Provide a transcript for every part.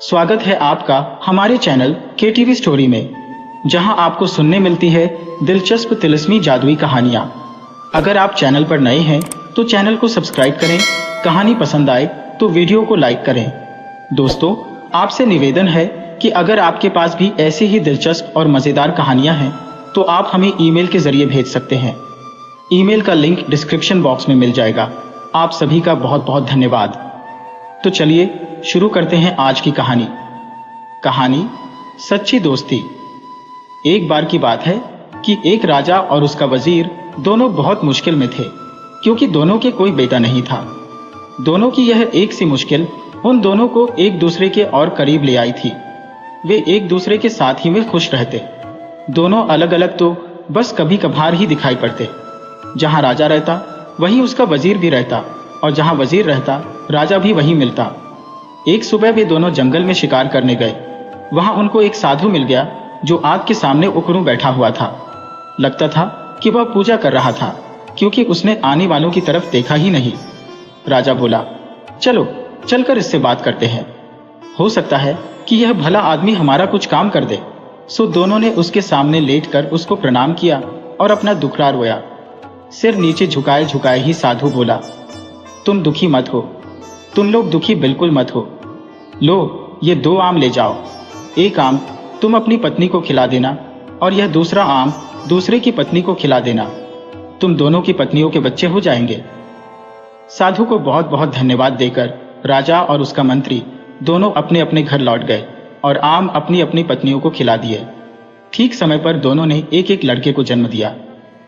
स्वागत है आपका हमारे चैनल KTV स्टोरी में, जहां आपको सुनने मिलती है दिलचस्प तिलिस्मी जादुई कहानियां। अगर आप चैनल पर नए हैं तो चैनल को सब्सक्राइब करें। कहानी पसंद आए तो वीडियो को लाइक करें। दोस्तों, आपसे निवेदन है कि अगर आपके पास भी ऐसी ही दिलचस्प और मजेदार कहानियां हैं तो आप हमें ईमेल के जरिए भेज सकते हैं। ईमेल का लिंक डिस्क्रिप्शन बॉक्स में मिल जाएगा। आप सभी का बहुत बहुत धन्यवाद। तो चलिए शुरू करते हैं आज की कहानी। कहानी सच्ची दोस्ती। एक बार की बात है कि एक राजा और उसका वजीर दोनों बहुत मुश्किल में थे, क्योंकि दोनों के कोई बेटा नहीं था। दोनों की यह एक सी मुश्किल उन दोनों को एक दूसरे के और करीब ले आई थी। वे एक दूसरे के साथ ही में खुश रहते। दोनों अलग अलग तो बस कभी कभार ही दिखाई पड़ते। जहां राजा रहता वहीं उसका वजीर भी रहता, और जहां वजीर रहता राजा भी वहीं मिलता। एक सुबह वे दोनों जंगल में शिकार करने गए। वहां उनको एक साधु मिल गया जो आग के सामने उकड़ू बैठा हुआ था। लगता था कि वह पूजा कर रहा था, क्योंकि उसने आने वालों की तरफ देखा ही नहीं। राजा बोला, चलो चलकर इससे बात करते हैं। हो सकता है कि यह भला आदमी हमारा कुछ काम कर दे। सो दोनों ने उसके सामने लेटकर उसको प्रणाम किया और अपना दुखड़ा रोया। सिर नीचे झुकाए झुकाए ही साधु बोला, तुम दुखी मत हो, तुम लोग दुखी बिल्कुल मत हो। लो, ये 2 आम ले जाओ। एक आम तुम अपनी पत्नी को खिला देना और यह दूसरा आम दूसरे की पत्नी को खिला देना। तुम दोनों की पत्नियों के बच्चे हो जाएंगे। साधु को बहुत बहुत धन्यवाद देकर राजा और उसका मंत्री दोनों अपने अपने घर लौट गए और आम अपनी अपनी पत्नियों को खिला दिए। ठीक समय पर दोनों ने एक एक लड़के को जन्म दिया।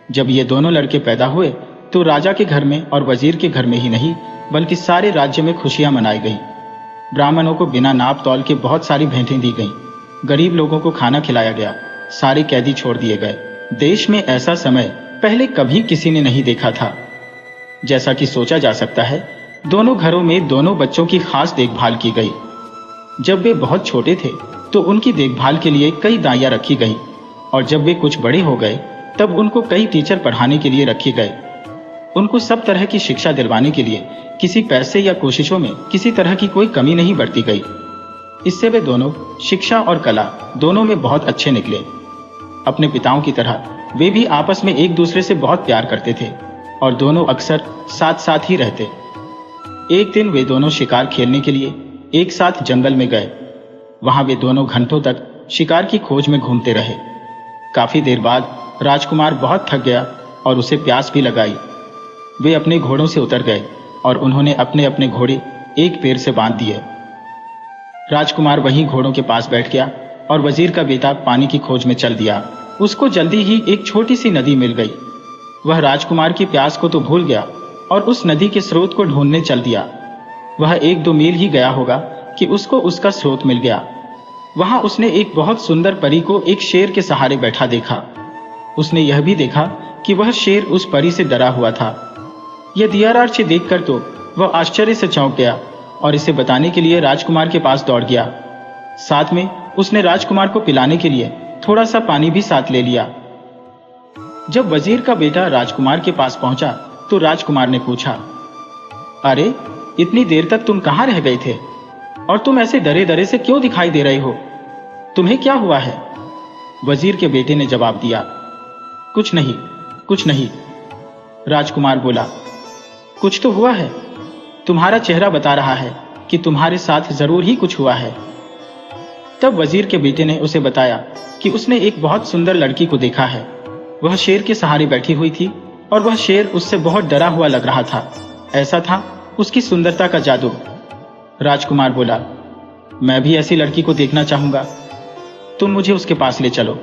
जब ये दोनों लड़के पैदा हुए तो राजा के घर में और वजीर के घर में ही नहीं बल्कि सारे राज्य में खुशियां मनाई गईं। ब्राह्मणों को बिना नाप तौल के बहुत सारी भेंटें दी गईं। गरीब लोगों को खाना खिलाया गया। सारे कैदी छोड़ दिए गए। देश में ऐसा समय पहले कभी किसी ने नहीं देखा था। जैसा कि सोचा जा सकता है, दोनों घरों में दोनों बच्चों की खास देखभाल की गई। जब वे बहुत छोटे थे तो उनकी देखभाल के लिए कई दाइयां रखी गईं, और जब वे कुछ बड़े हो गए तब उनको कई टीचर पढ़ाने के लिए रखे गए। उनको सब तरह की शिक्षा दिलवाने के लिए किसी पैसे या कोशिशों में किसी तरह की कोई कमी नहीं बरती गई। इससे वे दोनों शिक्षा और कला दोनों में बहुत अच्छे निकले। अपने पिताओं की तरह वे भी आपस में एक दूसरे से बहुत प्यार करते थे और दोनों अक्सर साथ साथ ही रहते। एक दिन वे दोनों शिकार खेलने के लिए एक साथ जंगल में गए। वहां वे दोनों घंटों तक शिकार की खोज में घूमते रहे। काफी देर बाद राजकुमार बहुत थक गया और उसे प्यास भी लगाई। वे अपने घोड़ों से उतर गए और उन्होंने अपने अपने घोड़े एक पेड़ से बांध दिए। राजकुमार वहीं घोड़ों के पास बैठ गया और वजीर का बेटा पानी की खोज में चल दिया। उसको जल्दी ही एक छोटी सी नदी मिल गई। वह राजकुमार की प्यास को तो भूल गया और उस नदी के स्रोत को ढूंढने चल दिया। वह 1-2 मील ही गया होगा कि उसको उसका स्रोत मिल गया। वहां उसने एक बहुत सुंदर परी को एक शेर के सहारे बैठा देखा। उसने यह भी देखा कि वह शेर उस परी से डरा हुआ था। यह दियारार्चे देखकर तो वह आश्चर्य से चौंक गया और इसे बताने के लिए राजकुमार के पास दौड़ गया। साथ में उसने राजकुमार को पिलाने के लिए थोड़ा सा पानी भी साथ ले लिया। जब वजीर का बेटा राजकुमार के पास पहुंचा तो राजकुमार ने पूछा, अरे, इतनी देर तक तुम कहां रह गए थे और तुम ऐसे डरे डरे से क्यों दिखाई दे रहे हो? तुम्हें क्या हुआ है? वजीर के बेटे ने जवाब दिया, कुछ नहीं, कुछ नहीं। राजकुमार बोला, कुछ तो हुआ है। तुम्हारा चेहरा बता रहा है कि तुम्हारे साथ जरूर ही कुछ हुआ है। तब वजीर के बेटे ने उसे बताया कि उसने एक बहुत सुंदर लड़की को देखा है। वह शेर के सहारे बैठी हुई थी और वह शेर उससे बहुत डरा हुआ लग रहा था। ऐसा था उसकी सुंदरता का जादू। राजकुमार बोला, मैं भी ऐसी लड़की को देखना चाहूंगा। तुम मुझे उसके पास ले चलो।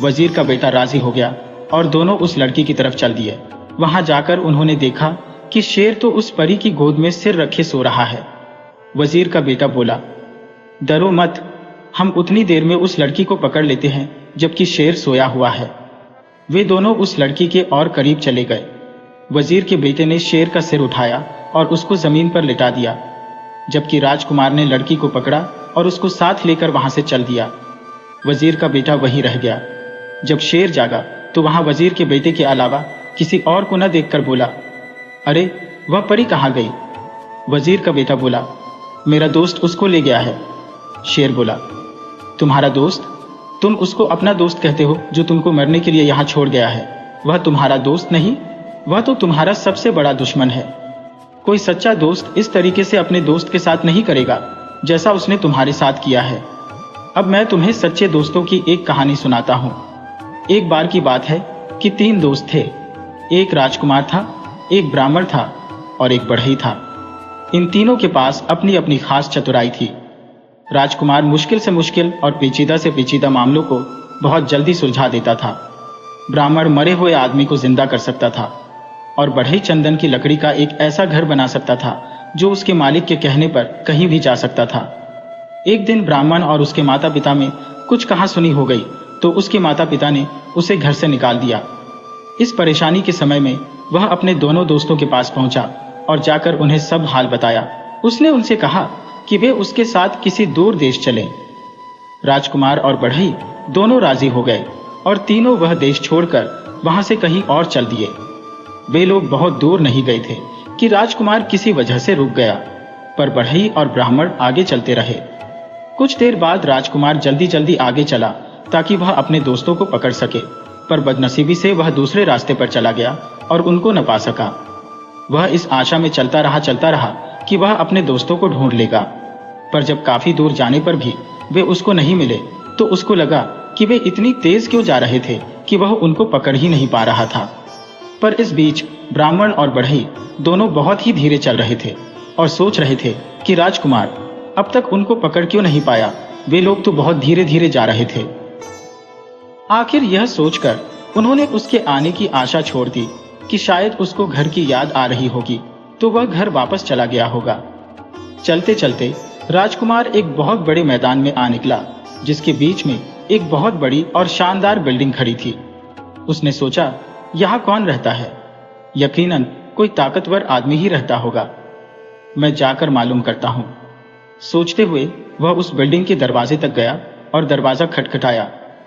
वजीर का बेटा राजी हो गया और दोनों उस लड़की की तरफ चल दिए। वहां जाकर उन्होंने देखा कि शेर तो उस परी की गोद में सिर रखे सो रहा है। वजीर का बेटा बोला, डरो मत, हम उतनी देर में उस लड़की को पकड़ लेते हैं जबकि शेर सोया हुआ है। वे दोनों उस लड़की के और करीब चले गए। वजीर के बेटे ने शेर का सिर उठाया और उसको जमीन पर लिटा दिया, जबकि राजकुमार ने लड़की को पकड़ा और उसको साथ लेकर वहां से चल दिया। वजीर का बेटा वहीं रह गया। जब शेर जागा तो वहां वजीर के बेटे के अलावा किसी और को न देखकर बोला, अरे वह परी कहाँ गई? वजीर का बेटा बोला, मेरा दोस्त उसको ले गया है। शेर बोला, तुम्हारा दोस्त? तुम उसको अपना दोस्त कहते हो जो तुमको मरने के लिए यहाँ छोड़ गया है। वह तुम्हारा दोस्त नहीं, वह तो तुम्हारा सबसे बड़ा दुश्मन है। कोई सच्चा दोस्त इस तरीके से अपने दोस्त के साथ नहीं करेगा जैसा उसने तुम्हारे साथ किया है। अब मैं तुम्हें सच्चे दोस्तों की एक कहानी सुनाता हूँ। एक बार की बात है कि 3 दोस्त थे। एक राजकुमार था, एक ब्राह्मण था और एक बढ़ई था। इन तीनों के पास अपनी अपनी खास चतुराई थी। राजकुमार मुश्किल से मुश्किल और पेचीदा से पेचीदा मामलों को बहुत जल्दी सुलझा देता था। ब्राह्मण मरे हुए आदमी को जिंदा कर सकता था और बढ़ई चंदन की लकड़ी का एक ऐसा घर बना सकता था जो उसके मालिक के कहने पर कहीं भी जा सकता था। एक दिन ब्राह्मण और उसके माता पिता में कुछ कहासुनी हो गई तो उसके माता पिता ने उसे घर से निकाल दिया। इस परेशानी के समय में वह अपने दोनों दोस्तों के पास पहुंचा और जाकर उन्हें सब हाल बताया। उसने उनसे कहा कि वे उसके साथ किसी दूर देश चलें। राजकुमार और बढ़ई दोनों राजी हो गए और तीनों वह देश छोड़कर वहां से कहीं और चल दिए। वे लोग बहुत दूर नहीं गए थे कि राजकुमार किसी वजह से रुक गया, पर बढ़ई और ब्राह्मण आगे चलते रहे। कुछ देर बाद राजकुमार जल्दी जल्दी आगे चला ताकि वह अपने दोस्तों को पकड़ सके, पर बदनसीबी से वह दूसरे रास्ते पर चला गया और उनको न पा सका। वह इस आशा में चलता रहा कि वह अपने दोस्तों को ढूंढ लेगा, पर जब काफी दूर जाने पर भी वे उसको नहीं मिले तो उसको लगा कि वे इतनी तेज क्यों जा रहे थे कि वह उनको पकड़ ही नहीं पा रहा था। पर इस बीच ब्राह्मण और बढ़ई दोनों बहुत ही धीरे चल रहे थे और सोच रहे थे कि राजकुमार अब तक उनको पकड़ क्यों नहीं पाया, वे लोग तो बहुत धीरे धीरे जा रहे थे। आखिर यह सोचकर उन्होंने उसके आने की आशा छोड़ दी कि शायद उसको घर की याद आ रही होगी तो वह घर वापस चला गया होगा। चलते चलते राजकुमार एक बहुत बड़े मैदान में आ निकला जिसके बीच में एक बहुत बड़ी और शानदार बिल्डिंग खड़ी थी। उसने सोचा, यहाँ कौन रहता है? यकीनन कोई ताकतवर आदमी ही रहता होगा। मैं जाकर मालूम करता हूँ। सोचते हुए वह उस बिल्डिंग के दरवाजे तक गया और दरवाजा खटखटाया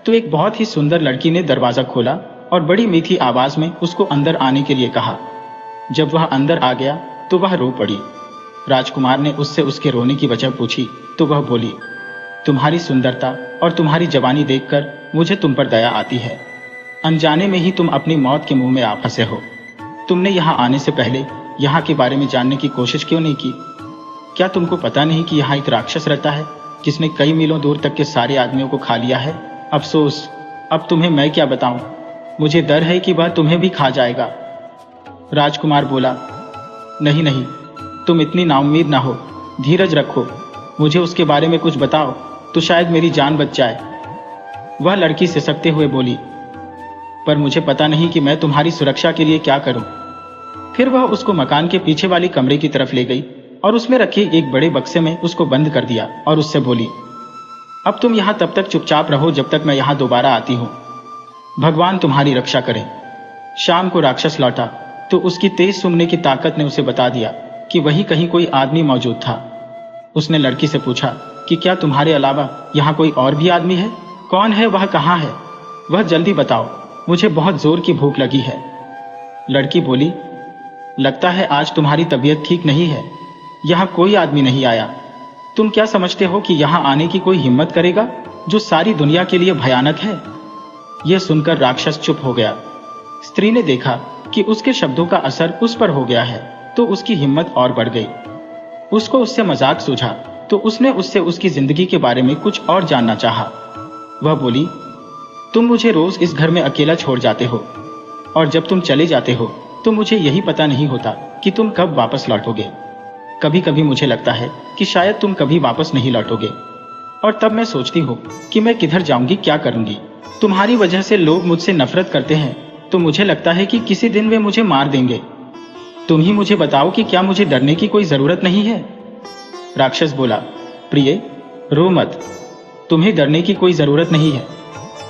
तो एक बहुत ही सुंदर लड़की ने दरवाजा खोला और बड़ी मीठी आवाज में उसको अंदर आने के लिए कहा। जब वह अंदर आ गया तो वह रो पड़ी। राजकुमार ने उससे उसके रोने की वजह पूछी तो वह बोली, तुम्हारी सुंदरता और तुम्हारी जवानी देखकर मुझे तुम पर दया आती है। अनजाने में ही तुम अपनी मौत के मुंह में आ फंसे हो। तुमने यहाँ आने से पहले यहाँ के बारे में जानने की कोशिश क्यों नहीं की? क्या तुमको पता नहीं कि यहाँ एक राक्षस रहता है जिसने कई मीलों दूर तक के सारे आदमियों को खा लिया है? अफसोस, अब तुम्हें मैं क्या बताऊं, मुझे डर है कि वह तुम्हें भी खा जाएगा। राजकुमार बोला, नहीं नहीं, तुम इतनी नाउम्मीद ना हो, धीरज रखो, मुझे उसके बारे में कुछ बताओ तो शायद मेरी जान बच जाए। वह लड़की सिसकते हुए बोली, पर मुझे पता नहीं कि मैं तुम्हारी सुरक्षा के लिए क्या करूं। फिर वह उसको मकान के पीछे वाली कमरे की तरफ ले गई और उसमें रखे एक बड़े बक्से में उसको बंद कर दिया और उससे बोली, अब तुम यहाँ तब तक चुपचाप रहो जब तक मैं यहाँ दोबारा आती हूँ। भगवान तुम्हारी रक्षा करे। शाम को राक्षस लौटा तो उसकी तेज सुनने की ताकत ने उसे बता दिया कि वहीं कहीं कोई आदमी मौजूद था। उसने लड़की से पूछा कि क्या तुम्हारे अलावा यहाँ कोई और भी आदमी है? कौन है वह? कहाँ है वह? जल्दी बताओ, मुझे बहुत जोर की भूख लगी है। लड़की बोली, लगता है आज तुम्हारी तबीयत ठीक नहीं है। यहाँ कोई आदमी नहीं आया। तुम क्या समझते हो कि यहाँ आने की कोई हिम्मत करेगा जो सारी दुनिया के लिए भयानक है? यह सुनकर राक्षस चुप हो गया। स्त्री ने देखा कि उसके शब्दों का असर उस पर हो गया है तो उसकी हिम्मत और बढ़ गई। उसको उससे मजाक सूझा तो उसने उससे उसकी जिंदगी के बारे में कुछ और जानना चाहा। वह बोली, तुम मुझे रोज इस घर में अकेला छोड़ जाते हो और जब तुम चले जाते हो तो मुझे यही पता नहीं होता कि तुम कब वापस लौटोगे। कभी कभी मुझे लगता है कि शायद तुम कभी वापस नहीं लौटोगे और तब मैं सोचती हूँ कि मैं किधर जाऊंगी, क्या करूंगी। तुम्हारी वजह से लोग मुझसे नफरत करते हैं तो मुझे लगता है कि किसी दिन वे मुझे मार देंगे। तुम ही मुझे बताओ कि क्या मुझे डरने की कोई जरूरत नहीं है? राक्षस बोला, प्रिय, रो मत, तुम्हें डरने की कोई जरूरत नहीं है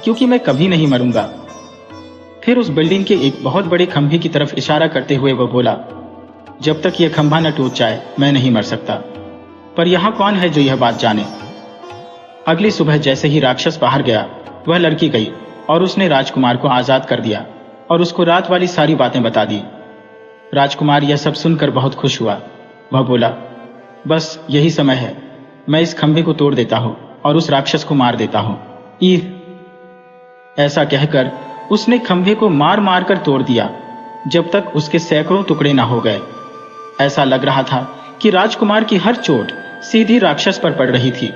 क्योंकि मैं कभी नहीं मरूंगा। फिर उस बिल्डिंग के एक बहुत बड़े खंभे की तरफ इशारा करते हुए वह बोला, जब तक यह खंभा न टूट जाए मैं नहीं मर सकता। पर यहाँ कौन है जो यह बात जाने? अगली सुबह जैसे ही राक्षस बाहर गया वह लड़की गई और उसने राजकुमार को आजाद कर दिया और उसको रात वाली सारी बातें बता दी। राजकुमार यह सब सुनकर बहुत खुश हुआ। वह बोला, बस यही समय है, मैं इस खंभे को तोड़ देता हूं और उस राक्षस को मार देता हूं। ईह! ऐसा कहकर उसने खंभे को मार मार कर तोड़ दिया जब तक उसके सैकड़ों टुकड़े न हो गए। ऐसा लग रहा था कि राजकुमार की हर चोट सीधी राक्षस पर पड़ रही थी,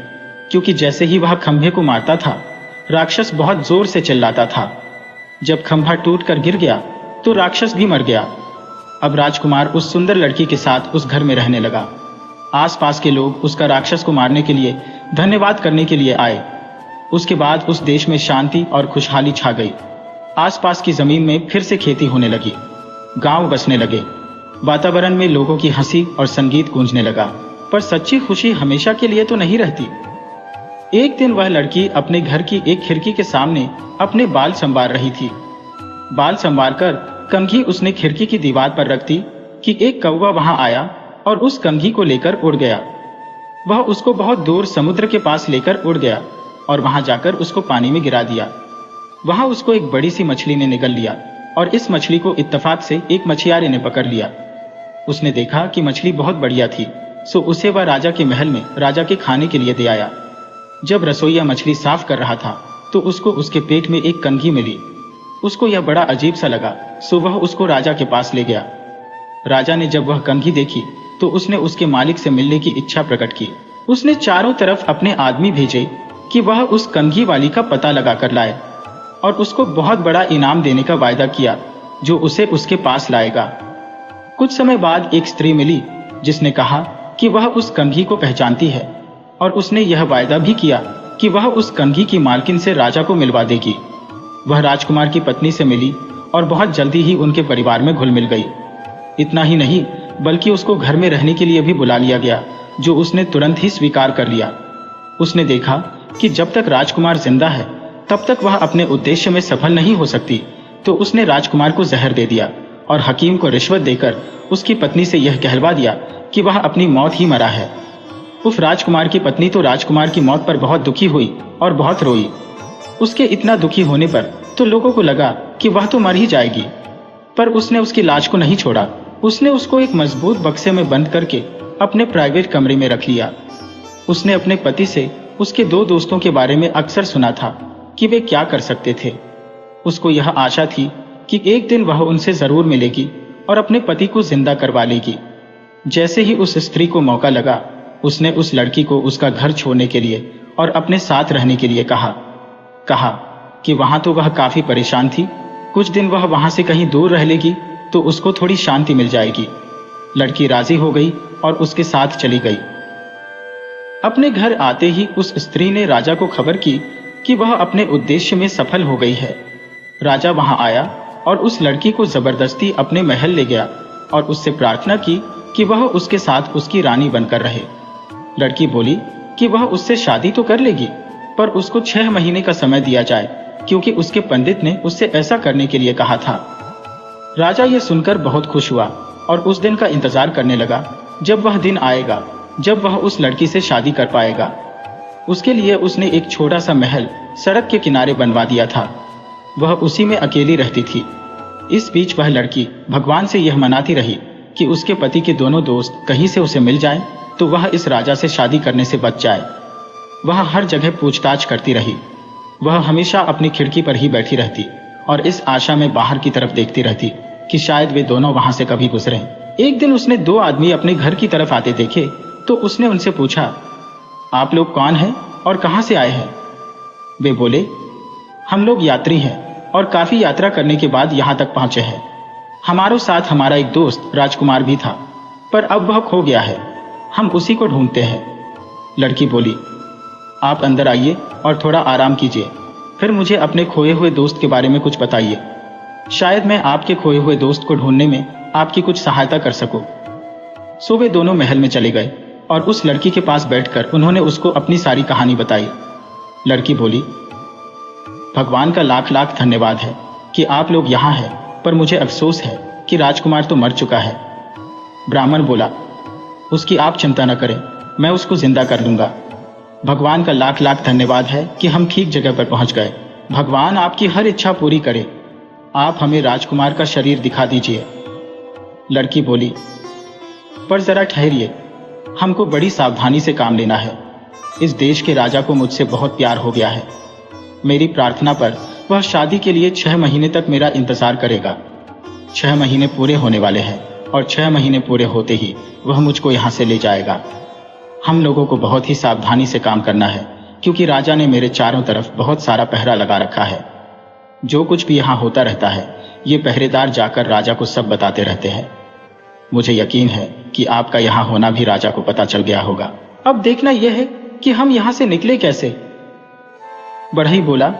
क्योंकि जैसे ही वह खंभे को मारता था, राक्षस बहुत जोर से चिल्लाता था। जब खंभा टूटकर गिर गया तो राक्षस भी मर गया। अब राजकुमार उस सुंदर लड़की के साथ उस घर में रहने लगा। आसपास के लोग उसका राक्षस को मारने के लिए धन्यवाद करने के लिए आए। उसके बाद उस देश में शांति और खुशहाली छा गई। आसपास की जमीन में फिर से खेती होने लगी, गांव बसने लगे, वातावरण में लोगों की हंसी और संगीत गूंजने लगा। पर सच्ची खुशी हमेशा के लिए तो नहीं रहती। एक दिन वह लड़की अपने घर की एक खिड़की के सामने अपने बाल संवार रही थी। बाल संवारकर कंघी उसने खिड़की की दीवार पर रख दी कि एक कौवा वहां आया और उस कंघी को लेकर उड़ गया। वह उसको बहुत दूर समुद्र के पास लेकर उड़ गया और वहां जाकर उसको पानी में गिरा दिया। वहां उसको एक बड़ी सी मछली ने निगल लिया और इस मछली को इत्तेफाक से एक मछियारे ने पकड़ लिया। उसने देखा कि मछली बहुत बढ़िया थी, सो उसे वह राजा के महल में राजा के खाने के लिए दे आया। जब रसोइया मछली साफ कर रहा था तो उसको उसके पेट में एक कंघी मिली। उसको यह बड़ा अजीब सा लगा, सो वह उसको राजा के पास ले गया। राजा ने जब वह कंघी देखी तो उसने उसके मालिक से मिलने की इच्छा प्रकट की। उसने चारों तरफ अपने आदमी भेजे कि वह उस कंघी वाली का पता लगा कर लाए और उसको बहुत बड़ा इनाम देने का वायदा किया जो उसे उसके पास लाएगा। कुछ समय बाद एक स्त्री मिली जिसने कहा कि वह उस कंघी को पहचानती है और उसने यह वायदा भी किया कि वह उस कंघी की मालकिन से राजा को मिलवा देगी। वह राजकुमार की पत्नी से मिली और बहुत जल्दी ही उनके परिवार में घुल मिल गई। इतना ही नहीं बल्कि उसको घर में रहने के लिए भी बुला लिया गया, जो उसने तुरंत ही स्वीकार कर लिया। उसने देखा कि जब तक राजकुमार जिंदा है तब तक वह अपने उद्देश्य में सफल नहीं हो सकती, तो उसने राजकुमार को जहर दे दिया और हकीम को रिश्वत देकर उसकी पत्नी से यह कहलवा दिया कि वह अपनी मौत ही मरा है। उस राजकुमार की पत्नी तो राजकुमार की मौत पर बहुत दुखी हुई और बहुत रोई। उसके इतना दुखी होने पर तो लोगों को लगा कि वह तो मर ही जाएगी, पर उसने उसकी लाश को नहीं छोड़ा। उसने उसको एक मजबूत बक्से में बंद करके अपने प्राइवेट कमरे में रख लिया। उसने अपने पति से उसके दो दोस्तों के बारे में अक्सर सुना था कि वे क्या कर सकते थे। उसको यह आशा थी कि एक दिन वह उनसे जरूर मिलेगी और अपने पति को जिंदा करवा लेगी। जैसे ही उस स्त्री को मौका लगा, उसने उस लड़की को उसका घर छोड़ने के लिए और अपने साथ रहने के लिए कहा कि वहां तो वह काफी परेशान थी, कुछ दिन वह वहां से कहीं दूर रह लेगी तो उसको थोड़ी शांति मिल जाएगी। लड़की राजी हो गई और उसके साथ चली गई। अपने घर आते ही उस स्त्री ने राजा को खबर की कि वह अपने उद्देश्य में सफल हो गई है। राजा वहां आया और उस लड़की को जबरदस्ती अपने महल ले गया और उससे प्रार्थना की कि वह उसके साथ उसकी रानी बनकर रहे। लड़की बोली कि वह उससे शादी तो कर लेगी, पर उसको 6 महीने का समय दिया जाए, क्योंकि उसके पंडित ने उससे ऐसा करने के लिए कहा था। राजा यह सुनकर बहुत खुश हुआ और उस दिन का इंतजार करने लगा जब वह दिन आएगा जब वह उस लड़की से शादी कर पाएगा। उसके लिए उसने एक छोटा सा महल सड़क के किनारे बनवा दिया था। वह उसी में अकेली रहती थी। इस बीच वह लड़की भगवान से यह मनाती रही कि उसके पति के दोनों दोस्त कहीं से उसे मिल जाएं तो वह इस राजा से शादी करने से बच जाए। वह हर जगह पूछताछ करती रही। वह हमेशा अपनी खिड़की पर ही बैठी रहती और इस आशा में बाहर की तरफ देखती रहती कि शायद वे दोनों वहां से कभी गुजरें। एक दिन उसने 2 आदमी अपने घर की तरफ आते देखे तो उसने उनसे पूछा, आप लोग कौन हैं और कहां से आए हैं? वे बोले, हम लोग यात्री हैं और काफी यात्रा करने के बाद यहां तक पहुंचे हैं। हमारे साथ हमारा एक दोस्त राजकुमार भी था, पर अब वह खो गया है। हम उसी को ढूंढते हैं। लड़की बोली, आप अंदर आइए और थोड़ा आराम कीजिए, फिर मुझे अपने खोए हुए दोस्त के बारे में कुछ बताइए। शायद मैं आपके खोए हुए दोस्त को ढूंढने में आपकी कुछ सहायता कर सकूं। सो वे दोनों महल में चले गए और उस लड़की के पास बैठकर उन्होंने उसको अपनी सारी कहानी बताई। लड़की बोली, भगवान का लाख लाख धन्यवाद है कि आप लोग यहाँ हैं, पर मुझे अफसोस है कि राजकुमार तो मर चुका है। ब्राह्मण बोला, उसकी आप चिंता न करें, मैं उसको जिंदा कर लूंगा। भगवान का लाख लाख धन्यवाद है कि हम ठीक जगह पर पहुंच गए। भगवान आपकी हर इच्छा पूरी करे। आप हमें राजकुमार का शरीर दिखा दीजिए। लड़की बोली, पर जरा ठहरिए, हमको बड़ी सावधानी से काम लेना है। इस देश के राजा को मुझसे बहुत प्यार हो गया है। मेरी प्रार्थना पर वह शादी के लिए 6 महीने तक मेरा इंतजार करेगा। 6 महीने पूरे होने वाले हैं और 6 महीने पूरे होते ही वह मुझको यहाँ से ले जाएगा। हम लोगों को बहुत ही सावधानी से काम करना है, क्योंकि राजा ने मेरे चारों तरफ बहुत सारा पहरा लगा रखा है। जो कुछ भी यहाँ होता रहता है, ये पहरेदार जाकर राजा को सब बताते रहते हैं। मुझे यकीन है कि आपका यहाँ होना भी राजा को पता चल गया होगा। अब देखना यह है कि हम यहाँ से निकले कैसे। बढ़ई बोला,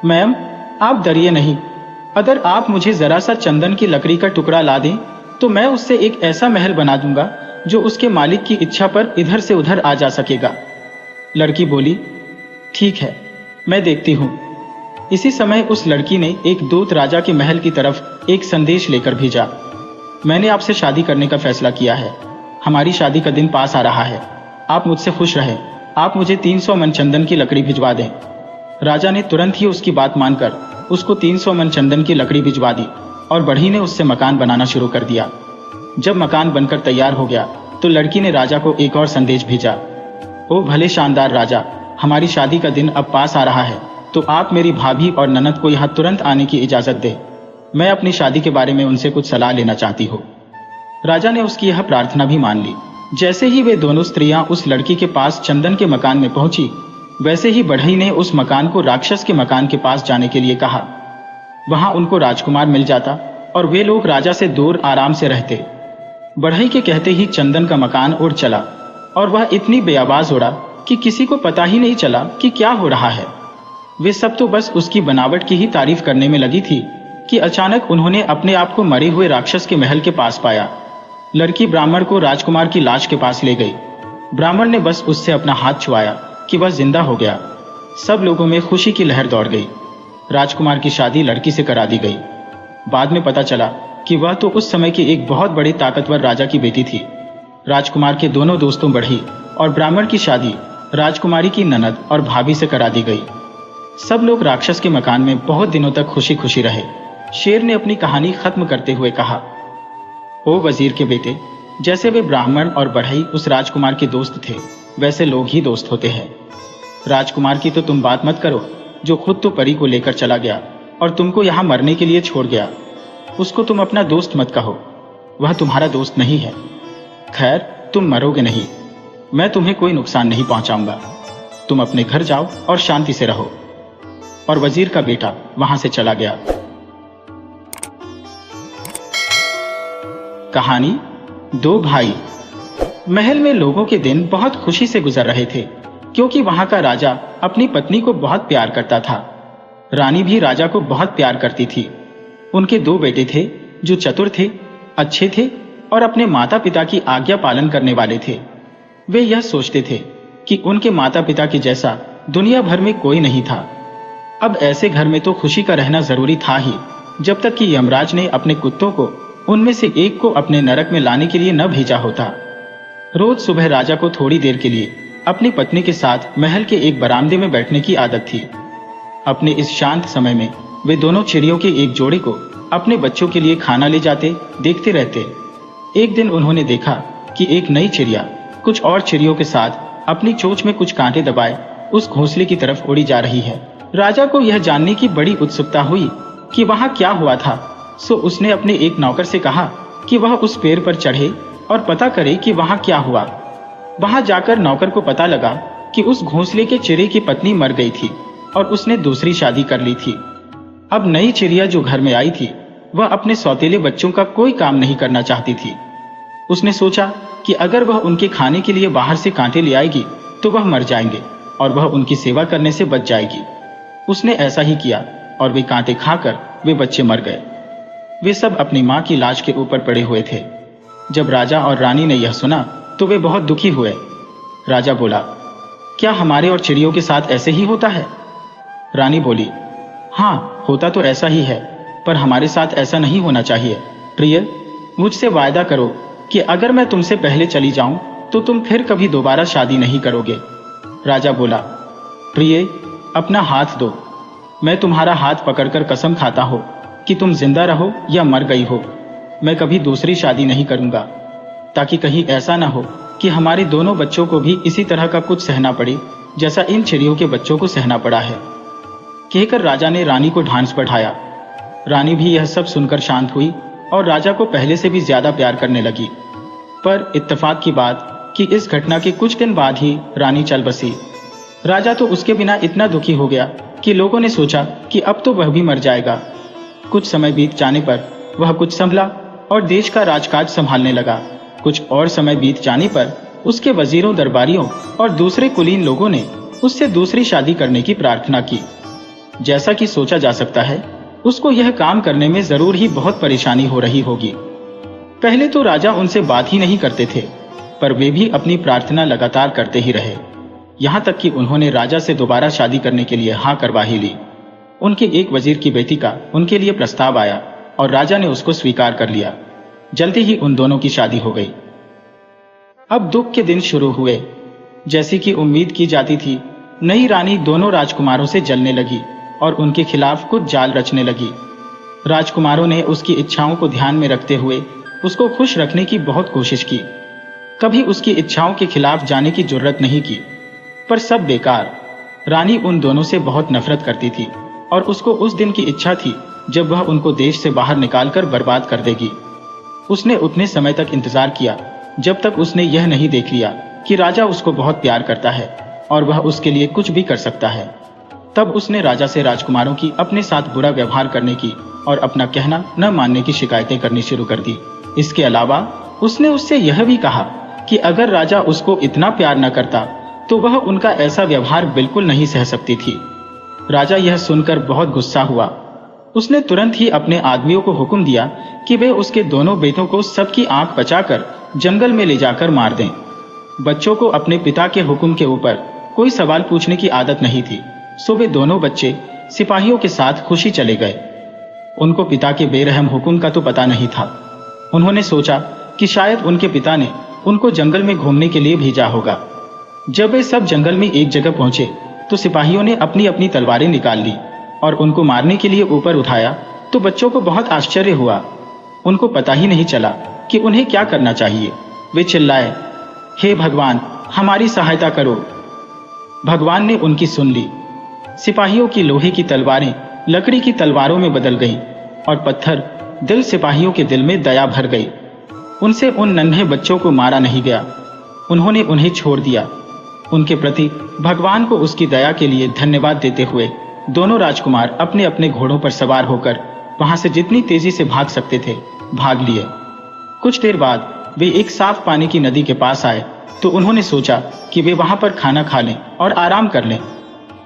मैम आप डरिए नहीं, अगर आप मुझे जरा सा चंदन की लकड़ी का टुकड़ा ला दें तो मैं उससे एक ऐसा महल बना दूंगा जो उसके मालिक की इच्छा पर इधर से उधर आ जा सकेगा। लड़की बोली, ठीक है, मैं देखती हूँ। इसी समय उस लड़की ने एक दूत राजा के महल की तरफ एक संदेश लेकर भेजा। मैंने आपसे शादी करने का फैसला किया है। हमारी शादी का दिन पास आ रहा है। आप मुझसे खुश रहें। आप मुझे 300 मन चंदन की लकड़ी भिजवा दें। राजा ने तुरंत ही उसकी बात मानकर उसको 300 मन चंदन की लकड़ी भिजवा दी और बढ़ई ने उससे मकान बनाना शुरू कर दिया। जब मकान बनकर तैयार हो गया तो लड़की ने राजा को एक और संदेश भेजा। ओ भले शानदार राजा, हमारी शादी का दिन अब पास आ रहा है, तो आप मेरी भाभी और ननद को यहाँ तुरंत आने की इजाजत दे। मैं अपनी शादी के बारे में उनसे कुछ सलाह लेना चाहती हूँ। राजा ने उसकी यह प्रार्थना भी मान ली। जैसे ही वे दोनों स्त्रियां उस लड़की के पास चंदन के मकान में पहुंची, वैसे ही बढ़ई ने उस मकान को राक्षस के मकान के पास जाने के लिए कहा। वहां उनको राजकुमार मिल जाता और वे लोग राजा से दूर आराम से रहते। बढ़ई के कहते ही चंदन का मकान उड़ चला और वह इतनी बेआवाज उड़ा कि किसी को पता ही नहीं चला कि क्या हो रहा है। वे सब तो बस उसकी बनावट की ही तारीफ करने में लगी थी कि अचानक उन्होंने अपने आप को मरे हुए राक्षस के महल के पास पाया। लड़की ब्राह्मण को राजकुमार की लाश के पास ले गई। ब्राह्मण ने बस उससे अपना हाथ छुआया कि वह जिंदा हो गया। सब लोगों में खुशी की लहर दौड़ गई। राजकुमार की शादी लड़की से करा दी गई। बाद में पता चला कि वह तो उस समय के एक बहुत बड़े ताकतवर राजा की बेटी थी। राजकुमार के दोनों दोस्तों बढ़ई और ब्राह्मण की शादी राजकुमारी की ननद और भाभी से करा दी गई। सब लोग राक्षस के मकान में बहुत दिनों तक खुशी खुशी रहे। शेर ने अपनी कहानी खत्म करते हुए कहा, ओ वजीर के बेटे, जैसे वे ब्राह्मण और बढ़ई उस राजकुमार के दोस्त थे, वैसे लोग ही दोस्त होते हैं। राजकुमार की तो तुम बात मत करो, जो खुद तो परी को लेकर चला गया और तुमको यहाँ मरने के लिए छोड़ गया। उसको तुम अपना दोस्त मत कहो, वह तुम्हारा दोस्त नहीं है। खैर, तुम मरोगे नहीं, मैं तुम्हें कोई नुकसान नहीं पहुंचाऊंगा। तुम अपने घर जाओ और शांति से रहो। और वजीर का बेटा वहां से चला गया। कहानी 2 भाई। महल में लोगों के दिन बहुत खुशी से गुजर रहे थे, क्योंकि वहां का राजा अपनी पत्नी को बहुत प्यार करता था। रानी भी राजा को बहुत प्यार करती थी। उनके 2 बेटे थे जो चतुर थे, अच्छे थे और अपने माता पिता की आज्ञा पालन करने वाले थे। वे यह सोचते थे कि उनके माता पिता के जैसा दुनिया भर में कोई नहीं था। अब ऐसे घर में तो खुशी का रहना जरूरी था ही, जब तक कि यमराज ने अपने कुत्तों को उनमें से एक को अपने नरक में लाने के लिए न भेजा होता। रोज सुबह राजा को थोड़ी देर के लिए अपनी पत्नी के साथ महल के एक बरामदे में बैठने की आदत थी। अपने इस शांत समय में वे दोनों चिड़ियों के एक जोड़े को अपने बच्चों के लिए खाना ले जाते देखते रहते। एक दिन उन्होंने देखा कि एक नई चिड़िया कुछ और चिड़ियों के साथ अपनी चोंच में कुछ कांटे दबाए उस घोंसले की तरफ उड़ी जा रही है। राजा को यह जानने की बड़ी उत्सुकता हुई कि वहां क्या हुआ था, सो उसने अपने एक नौकर से कहा कि वह उस पेड़ पर चढ़े और पता करे कि वहां क्या हुआ। वहां जाकर नौकर को पता लगा कि उस घोंसले के चिड़े की पत्नी मर गई थी और उसने दूसरी शादी कर ली थी। अब नई चिड़िया जो घर में आई थी, वह अपने सौतेले बच्चों का कोई काम नहीं करना चाहती थी। उसने सोचा कि अगर वह उनके खाने के लिए बाहर से कांटे ले आएगी तो वह मर जाएंगे और वह उनकी सेवा करने से बच जाएगी। उसने ऐसा ही किया और वे कांटे खाकर वे बच्चे मर गए। वे सब अपनी मां की लाश के ऊपर पड़े हुए थे। जब राजा और रानी ने यह सुना तो वे बहुत दुखी हुए। राजा बोला, क्या हमारे और चिड़ियों के साथ ऐसे ही होता है? रानी बोली, हाँ, होता तो ऐसा ही है, पर हमारे साथ ऐसा नहीं होना चाहिए। प्रिय, मुझसे वायदा करो कि अगर मैं तुमसे पहले चली जाऊं तो तुम फिर कभी दोबारा शादी नहीं करोगे। राजा बोला, प्रिय, अपना हाथ दो। मैं तुम्हारा हाथ पकड़कर कसम खाता हूं कि तुम जिंदा रहो या मर गई हो, मैं कभी दूसरी शादी नहीं करूंगा, ताकि कहीं ऐसा ना हो कि हमारे दोनों बच्चों को भी इसी तरह का कुछ सहना पड़े जैसा इन चिड़ियों के बच्चों को सहना पड़ा है। कहकर राजा ने रानी को ढांस बढ़ाया। रानी भी यह सब सुनकर शांत हुई और राजा को पहले से भी ज्यादा प्यार करने लगी। पर इत्तेफाक की बात कि इस घटना के कुछ दिन बाद ही रानी चल बसी। राजा तो उसके बिना इतना दुखी हो गया कि लोगों ने सोचा कि अब तो वह भी मर जाएगा। कुछ समय बीत जाने पर वह कुछ संभला और देश का राजकाज संभालने लगा। कुछ और समय बीत जाने पर उसके वजीरों, दरबारियों और दूसरे कुलीन लोगों ने उससे दूसरी शादी करने की प्रार्थना की। जैसा कि सोचा जा सकता है, उसको यह काम करने में जरूर ही बहुत परेशानी हो रही होगी। पहले तो राजा उनसे बात ही नहीं करते थे, पर वे भी अपनी प्रार्थना लगातार करते ही रहे। यहाँ तक कि उन्होंने राजा से दोबारा शादी करने के लिए हाँ करवा ही ली। उनके एक वजीर की बेटी का उनके लिए प्रस्ताव आया और राजा ने उसको स्वीकार कर लिया। जल्दी ही उन दोनों की शादी हो गई। अब दुख के दिन शुरू हुए। जैसी कि उम्मीद की जाती थी, नई रानी दोनों राजकुमारों से जलने लगी और उनके खिलाफ कुछ जाल रचने लगी। राजकुमारों ने उसकी इच्छाओं को ध्यान में रखते हुए उसको खुश रखने की बहुत कोशिश की। कभी उसकी इच्छाओं के खिलाफ जाने की जुर्रत नहीं की, पर सब बेकार। रानी उन दोनों से बहुत नफरत करती थी और उसको उस दिन की इच्छा थी जब वह उनको देश से बाहर निकालकर बर्बाद कर देगी। उसने उतने समय तक इंतजार किया जब तक उसने यह नहीं देख लिया कि राजा उसको बहुत प्यार करता है और वह उसके लिए कुछ भी कर सकता है। तब उसने राजा से राजकुमारों की अपने साथ बुरा व्यवहार करने की और अपना कहना न मानने की शिकायतें करनी शुरू कर दी। इसके अलावा उसने उससे यह भी कहा कि अगर राजा उसको इतना प्यार न करता तो वह उनका ऐसा व्यवहार बिल्कुल नहीं सह सकती थी। राजा यह सुनकर बहुत गुस्सा हुआ। उसने तुरंत ही अपने आदमियों को हुक्म दिया कि वे उसके दोनों बेटों को सबकी आंख बचाकर जंगल में ले जाकर मार दें। बच्चों को अपने पिता के हुक्म के ऊपर कोई सवाल पूछने की आदत नहीं थी, सो वे दोनों बच्चे सिपाहियों के साथ खुशी चले गए। उनको पिता के बेरहम हुक्म का तो पता नहीं था। उन्होंने सोचा कि शायद उनके पिता ने उनको जंगल में घूमने के लिए भेजा होगा। जब वे सब जंगल में एक जगह पहुंचे तो सिपाहियों ने अपनी अपनी तलवारें निकाल ली और उनको मारने के लिए ऊपर उठाया तो बच्चों को बहुत आश्चर्य हुआ। उनको पता ही नहीं चला कि उन्हें क्या करना चाहिए। वे चिल्लाए, हे भगवान, हमारी सहायता करो। भगवान ने उनकी सुन ली। सिपाहियों की लोहे की तलवारें लकड़ी की तलवारों में बदल गई और पत्थर दिल सिपाहियों के दिल में दया भर गई। उनसे उन नन्हे बच्चों को मारा नहीं गया। उन्होंने उन्हें छोड़ दिया। उनके प्रति भगवान को उसकी दया के लिए धन्यवाद देते हुए दोनों राजकुमार अपने अपने घोड़ों पर सवार होकर वहां से जितनी तेजी से भाग सकते थे भाग लिए। कुछ देर बाद वे एक साफ पानी की नदी के पास आए तो उन्होंने सोचा कि वे वहां पर खाना खा लें और आराम कर लें।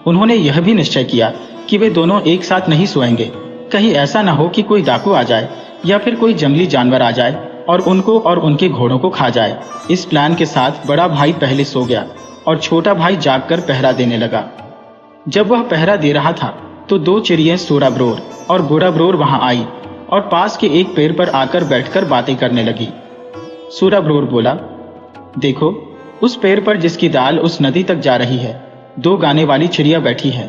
उन्होंने यह भी निश्चय किया कि वे दोनों एक साथ नहीं सोएंगे। कहीं ऐसा न हो कि कोई डाकू आ जाए या फिर कोई जंगली जानवर आ जाए और उनको और उनके घोड़ों को खा जाए। इस प्लान के साथ बड़ा भाई पहले सो गया और छोटा भाई जागकर पहरा देने लगा। जब वह पहरा दे रहा था तो दो चिड़ियां सूरा ब्रोर और गोरा ब्रोर वहां आई और पास के एक पेड़ पर आकर बैठकर बातें करने लगी। सूरा ब्रोर बोला, देखो, उस पेड़ पर जिसकी डाल उस नदी तक जा रही है, दो गाने वाली चिड़िया बैठी है।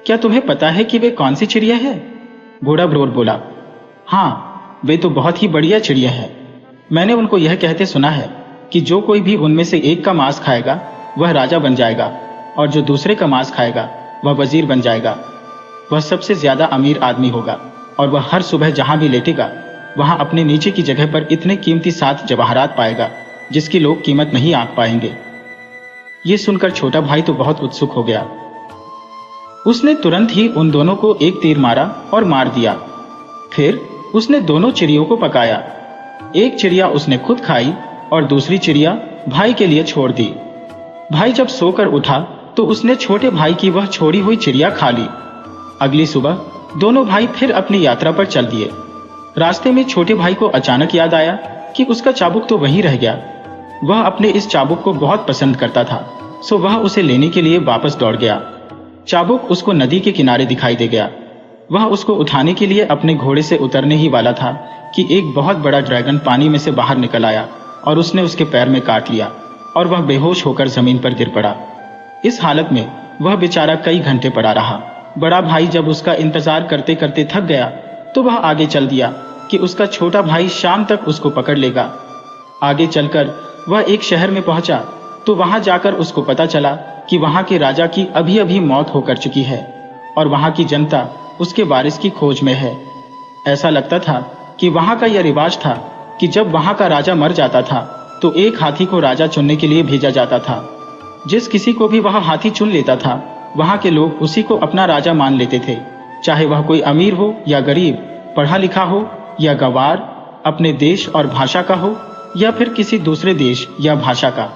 क्या तुम्हें पता है कि वे कौन सी चिड़िया है? गोरा ब्रोर बोला, हाँ, वे तो बहुत ही बढ़िया चिड़िया है। मैंने उनको यह कहते सुना है कि जो कोई भी उनमें से एक का मांस खाएगा वह राजा बन जाएगा और जो दूसरे का मांस खाएगा वह वजीर बन जाएगा। वह सबसे ज्यादा अमीर आदमी होगा और वह हर सुबह जहां भी लेटेगा वहां अपने नीचे की जगह पर इतने कीमती 7 जवाहरात पाएगा जिसकी लोग कीमत नहीं आंक पाएंगे। ये सुनकर छोटा भाई तो बहुत उत्सुक हो गया। उसने तुरंत ही उन दोनों को एक तीर मारा और मार दिया। फिर उसने दोनों चिड़ियों को पकाया। एक चिड़िया उसने खुद खाई और दूसरी चिड़िया भाई के लिए छोड़ दी। भाई जब सोकर उठा तो उसने छोटे भाई की वह छोड़ी हुई चिड़िया खा ली। अगली सुबह दोनों भाई फिर अपनी यात्रा पर चल दिए। रास्ते में छोटे भाई को अचानक याद आया कि उसका चाबुक तो वहीं रह गया। वह अपने इस चाबुक को बहुत पसंद करता था, सो वह उसे लेने के लिए वापस दौड़ गया। चाबुक उसको नदी के किनारे दिखाई दे गया। वह उसको उठाने के लिए अपने घोड़े से उतरने ही वाला था कि एक बहुत बड़ा ड्रैगन पानी में से बाहर निकल आया और उसने उसके पैर में काट लिया और वह बेहोश होकर जमीन पर गिर पड़ा। इस हालत में वह बेचारा कई घंटे पड़ा रहा। बड़ा भाई जब उसका इंतजार करते करते थक गया तो वह आगे चल दिया कि उसका छोटा भाई शाम तक उसको पकड़ लेगा। आगे चलकर वह एक शहर में पहुंचा तो वहां जाकर उसको पता चला कि वहां के राजा की अभी अभी मौत होकर चुकी है और वहां की जनता उसके वारिस की खोज में है। ऐसा लगता था कि वहां का यह रिवाज था कि जब वहां का राजा मर जाता था तो एक हाथी को राजा चुनने के लिए भेजा जाता था। जिस किसी को भी वह हाथी चुन लेता था वहां के लोग उसी को अपना राजा मान लेते थे, चाहे वह कोई अमीर हो या गरीब, पढ़ा लिखा हो या गंवार, अपने देश और भाषा का हो या फिर किसी दूसरे देश या भाषा का।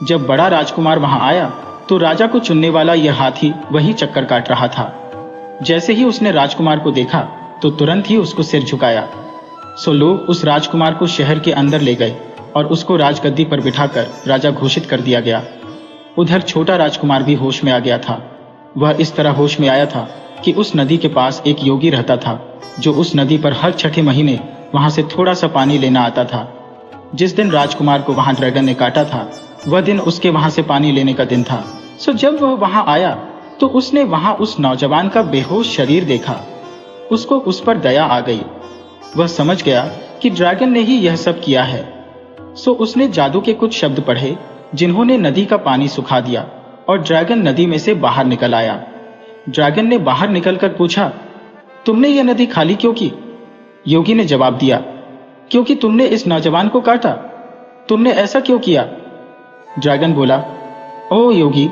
जब बड़ा राजकुमार वहां आया तो राजा को चुनने वाला यह हाथी वही चक्कर काट रहा था। जैसे ही उसने राजकुमार को देखा तो तुरंत ही उसको सिर झुकाया। सो लोग उस राजकुमार को शहर के अंदर ले गए और उसको राजगद्दी पर बिठाकर राजा घोषित कर दिया गया। उधर छोटा राजकुमार भी होश में आ गया था। वह इस तरह होश में आया था कि उस नदी के पास एक योगी रहता था जो उस नदी पर हर छठे महीने वहां से थोड़ा सा पानी लेना आता था। जिस दिन राजकुमार को वहां ड्रैगन ने काटा था वह दिन उसके वहां से पानी लेने का दिन था। सो जब वह वहां आया तो उसने वहां उस नौजवान का बेहोश शरीर देखा। उसको उस पर दया आ गई। वह समझ गया कि ड्रैगन ने ही यह सब किया है। सो उसने जादू के कुछ शब्द पढ़े जिन्होंने नदी का पानी सुखा दिया और ड्रैगन नदी में से बाहर निकल आया। ड्रैगन ने बाहर निकलकर पूछा, तुमने यह नदी खाली क्यों की? योगी ने जवाब दिया, क्योंकि तुमने इस नौजवान को काटा। तुमने ऐसा क्यों किया? ड्रैगन बोला, ओ योगी,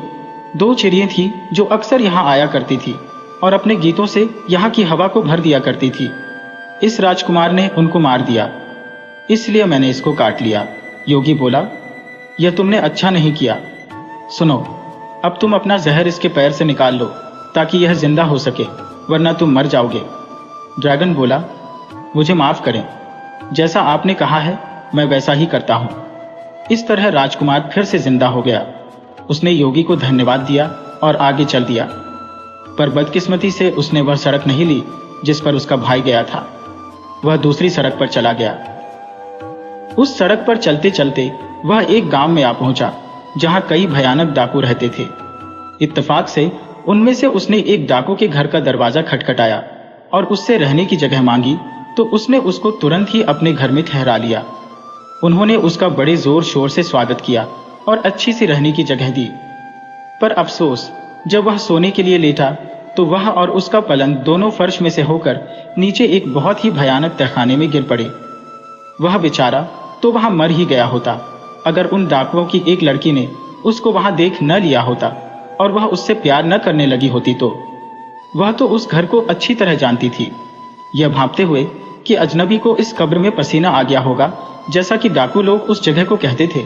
2 चिड़ियां थी जो अक्सर यहाँ आया करती थी और अपने गीतों से यहाँ की हवा को भर दिया करती थी। इस राजकुमार ने उनको मार दिया, इसलिए मैंने इसको काट लिया। योगी बोला, यह तुमने अच्छा नहीं किया। सुनो, अब तुम अपना जहर इसके पैर से निकाल लो ताकि यह जिंदा हो सके, वरना तुम मर जाओगे। ड्रैगन बोला, मुझे माफ करें, जैसा आपने कहा है मैं वैसा ही करता हूं। इस तरह राजकुमार फिर से जिंदा हो गया। उसने योगी को धन्यवाद दिया और आगे चल दिया, पर बदकिस्मती से उसने वह सड़क नहीं ली जिस पर उसका भाई गया था। वह दूसरी सड़क पर चला गया। उस सड़क पर चलते चलते वह एक गांव में आ पहुंचा जहां कई भयानक डाकू रहते थे। इत्तेफाक से उनमें से उसने एक डाकू के घर का दरवाजा खटखटाया और उससे रहने की जगह मांगी तो उसने उसको तुरंत ही अपने घर में ठहरा लिया। उन्होंने उसका बड़े जोर शोर से स्वागत किया और अच्छी सी रहने की जगह दी। पर अफसोस, जब वह सोने के लिए लेटा तो वह और उसका पलंग दोनों फर्श में से होकर नीचे एक बहुत ही भयानक तहखाने में गिर पड़े। वह बेचारा तो वहां मर ही गया होता अगर उन डाकुओं की एक लड़की ने उसको वहां देख न लिया होता और वह उससे प्यार न करने लगी होती तो। वह तो उस घर को अच्छी तरह जानती थी, यह भांपते हुए कि अजनबी को इस कब्र में पसीना आ गया होगा, जैसा कि डाकू लोग उस जगह को कहते थे।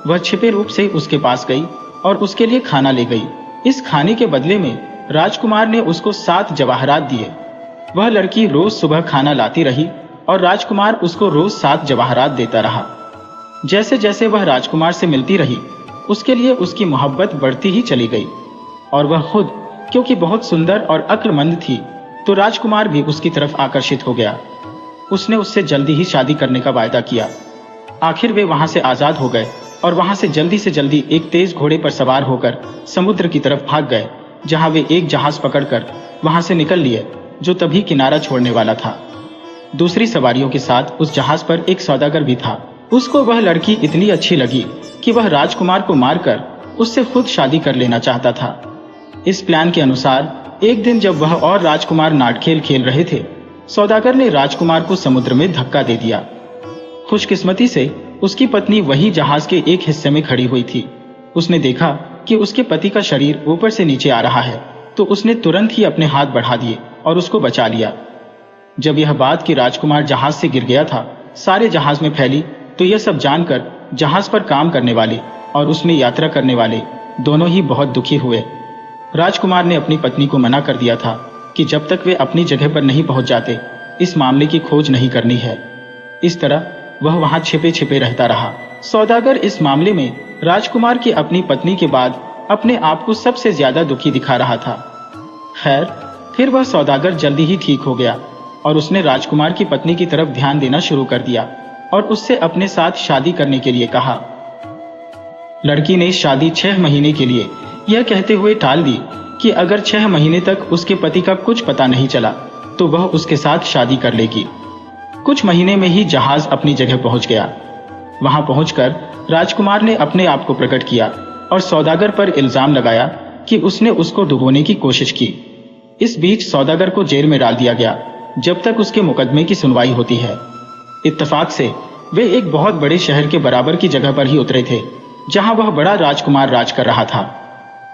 वह छिपे रूप से उसके पास गई और उसके लिए खाना ले गई। इस खाने के बदले में राजकुमार ने उसको 7 जवाहरात दिए। वह लड़की रोज सुबह खाना लाती रही और राजकुमार उसको रोज 7 जवाहरात देता रहा। जैसे जैसे वह राजकुमार से मिलती रही उसके लिए उसकी मोहब्बत बढ़ती ही चली गई और वह खुद क्योंकि बहुत सुंदर और अक्लमंद थी तो राजकुमार भी उसकी तरफ आकर्षित हो गया। उसने उससे जल्दी ही शादी करने का वायदा किया। आखिर वे वहां से आजाद हो गए और वहां से जल्दी एक तेज घोड़े पर सवार होकर समुद्र की तरफ भाग गए, जहां वे एक जहाज पकड़कर वहां से निकल लिए जो तभी किनारा छोड़ने वाला था। दूसरी सवारियों के साथ उस जहाज पर एक सौदागर भी था। उसको वह लड़की इतनी अच्छी लगी कि वह राजकुमार को मारकर उससे खुद शादी कर लेना चाहता था। इस प्लान के अनुसार एक दिन जब वह और राजकुमार नाटखेल खेल रहे थे, सौदागर ने राजकुमार को समुद्र में धक्का दे दिया। खुशकिस्मती से उसकी पत्नी वही जहाज के एक हिस्से में खड़ी हुई थी। उसने देखा कि उसके पति का शरीर ऊपर से नीचे आ रहा है तो उसने तुरंत ही अपने हाथ बढ़ा दिए और उसको बचा लिया। जब यह बात कि राजकुमार जहाज से गिर गया था सारे जहाज में फैली तो यह सब जानकर जहाज पर काम करने वाले और उसमें यात्रा करने वाले दोनों ही बहुत दुखी हुए। राजकुमार ने अपनी पत्नी को मना कर दिया था कि जब तक वे अपनी जगह पर नहीं पहुंच जाते इस मामले की खोज नहीं करनी है। इस तरह वह वहां छिपे छिपे रहता रहा। सौदागर इस मामले में राजकुमार की अपनी पत्नी के बाद अपने आप को सबसे ज्यादा दुखी दिखा रहा था। खैर, फिर वह सौदागर जल्दी ही ठीक हो गया और उसने राजकुमार की पत्नी की तरफ ध्यान देना शुरू कर दिया और उससे अपने साथ शादी करने के लिए कहा। लड़की ने शादी 6 महीने के लिए यह कहते हुए टाल दी कि अगर 6 महीने तक उसके पति का कुछ पता नहीं चला तो वह उसके साथ शादी कर लेगी। कुछ महीने में ही जहाज अपनी जगह पहुंच गया। वहां पहुंचकर राजकुमार ने अपने आप को प्रकट किया और सौदागर पर इल्जाम लगाया कि उसने उसको डुबोने की कोशिश की। इस बीच सौदागर को जेल में डाल दिया गया जब तक उसके मुकदमे की सुनवाई होती है। इत्तेफाक से वे एक बहुत बड़े शहर के बराबर की जगह पर ही उतरे थे जहां वह बड़ा राजकुमार राज कर रहा था।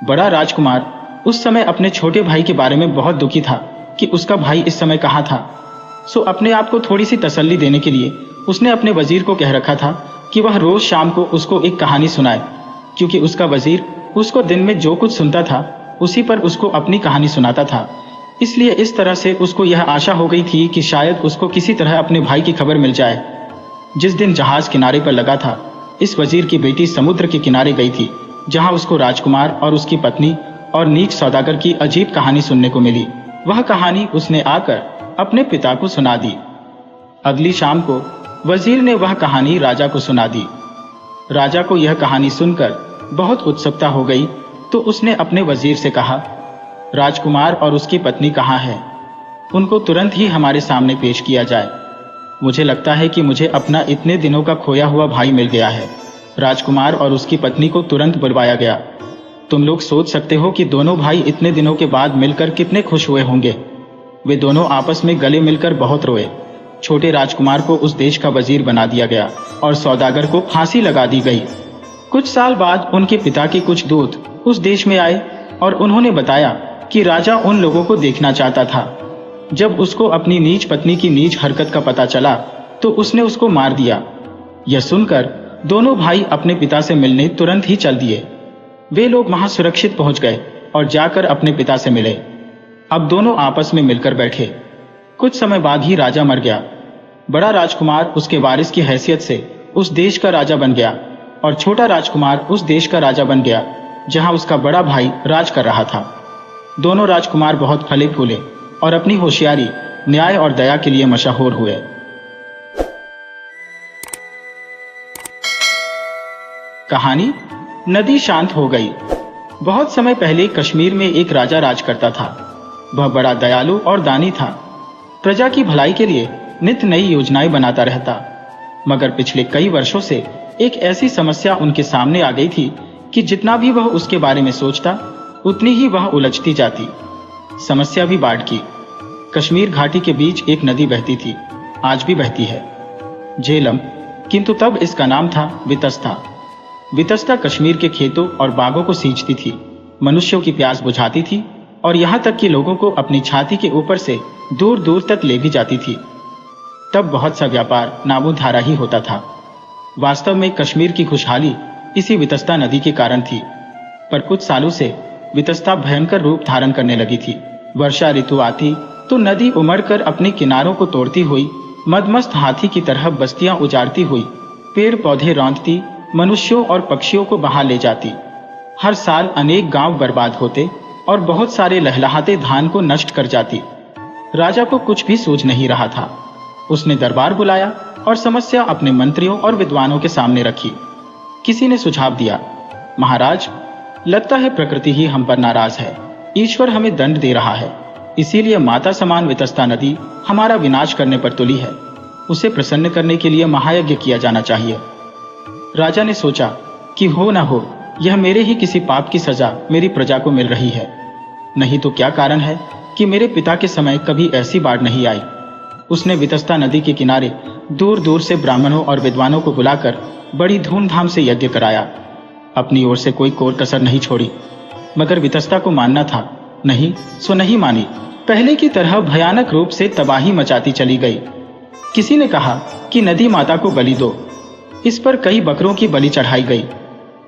बड़ा राजकुमार उस समय अपने छोटे भाई के बारे में बहुत दुखी था कि उसका भाई इस समय कहाँ था। सो अपने आप को थोड़ी सी तसल्ली देने के लिए उसने अपने वजीर को कह रखा था कि वह रोज शाम को उसको एक कहानी सुनाए, क्योंकि उसका वजीर उसको दिन में जो कुछ सुनता था उसी पर उसको अपनी कहानी सुनाता था। इसलिए इस तरह से उसको यह आशा हो गई थी कि शायद उसको किसी तरह अपने भाई की खबर मिल जाए। जिस दिन जहाज किनारे पर लगा था, इस वजीर की बेटी समुद्र के किनारे गई थी जहां उसको राजकुमार और उसकी पत्नी और नीच सौदागर की अजीब कहानी सुनने को मिली। वह कहानी उसने आकर अपने पिता को सुना दी। अगली शाम को वजीर ने वह कहानी राजा को सुना दी। राजा को यह कहानी सुनकर बहुत उत्सुकता हो गई, तो उसने अपने वजीर से कहा, राजकुमार और उसकी पत्नी कहाँ है? उनको तुरंत ही हमारे सामने पेश किया जाए। मुझे लगता है कि मुझे अपना इतने दिनों का खोया हुआ भाई मिल गया है। राजकुमार और उसकी पत्नी को तुरंत बुलवाया गया। तुम लोग सोच सकते हो कि दोनों भाई इतने दिनों के बाद मिलकर कितने खुश हुए होंगे। वे दोनों आपस में गले मिलकर बहुत रोए। छोटे राजकुमार को उस देश का वजीर बना दिया गया और सौदागर को फांसी लगा दी गई। कुछ साल बाद उनके पिता के कुछ दूत उस देश में आए और उन्होंने बताया कि राजा उन लोगों को देखना चाहता था। जब उसको अपनी नीच पत्नी की नीच हरकत का पता चला तो उसने उसको मार दिया। यह सुनकर दोनों भाई अपने पिता से मिलने तुरंत ही चल दिए। वे लोग वहां सुरक्षित पहुंच गए और जाकर अपने पिता से मिले। अब दोनों आपस में मिलकर बैठे। कुछ समय बाद ही राजा मर गया। बड़ा राजकुमार उसके वारिस की हैसियत से उस देश का राजा बन गया और छोटा राजकुमार उस देश का राजा बन गया जहां उसका बड़ा भाई राज कर रहा था। दोनों राजकुमार बहुत फले फूले और अपनी होशियारी, न्याय और दया के लिए मशहूर हुए। कहानी नदी शांत हो गई। बहुत समय पहले कश्मीर में एक राजा राज करता था। वह बड़ा दयालु और दानी था। प्रजा की भलाई के लिए नित नई योजनाएं बनाता रहता। मगर पिछले कई वर्षों से एक ऐसी समस्या उनके सामने आ गई थी कि जितना भी वह उसके बारे में सोचता उतनी ही वह उलझती जाती। समस्या भी बाढ़ की। कश्मीर घाटी के बीच एक नदी बहती थी, आज भी बहती है, झेलम, किंतु तब इसका नाम था वितस्ता। वितस्ता कश्मीर के खेतों और बागों को सींचती थी, मनुष्यों की प्यास बुझाती थी और यहाँ तक कि लोगों को अपनी छाती के ऊपर से दूर दूर तक ले भी जाती थी। तब बहुत सा व्यापार नामोधारा ही होता था। वास्तव में कश्मीर की खुशहाली इसी वितस्ता नदी के कारण थी। पर कुछ सालों से वितस्ता भयंकर रूप धारण करने लगी थी। वर्षा ऋतु आती तो नदी उमड़कर अपने किनारों को तोड़ती हुई मदमस्त हाथी की तरह बस्तियां उजाड़ती हुई पेड़ पौधे रौंदती, मनुष्यों और पक्षियों को बहा ले जाती। हर साल अनेक गांव बर्बाद होते और बहुत सारे लहलहाते धान को नष्ट कर जाती। राजा को कुछ भी सूझ नहीं रहा था। उसने दरबार बुलाया और समस्या अपने मंत्रियों और विद्वानों के सामने रखी। किसी ने सुझाव दिया, महाराज, लगता है प्रकृति ही हम पर नाराज है। ईश्वर हमें दंड दे रहा है, इसीलिए माता समान वितस्ता नदी हमारा विनाश करने पर तुली है। उसे प्रसन्न करने के लिए महायज्ञ किया जाना चाहिए। राजा ने सोचा कि हो न हो यह मेरे ही किसी पाप की सजा मेरी प्रजा को मिल रही है। नहीं तो क्या कारण है कि मेरे पिता के समय कभी ऐसी बाढ़ नहीं आई। उसने वितस्ता नदी के किनारे दूर दूर से ब्राह्मणों और विद्वानों को बुलाकर बड़ी धूमधाम से यज्ञ कराया। अपनी ओर से कोई कोर कसर नहीं छोड़ी। मगर वितस्ता को मानना था, नहीं सो नहीं मानी। पहले की तरह भयानक रूप से तबाही मचाती चली गई। किसी ने कहा कि नदी माता को बलि दो। इस पर कई बकरों की बलि चढ़ाई गई।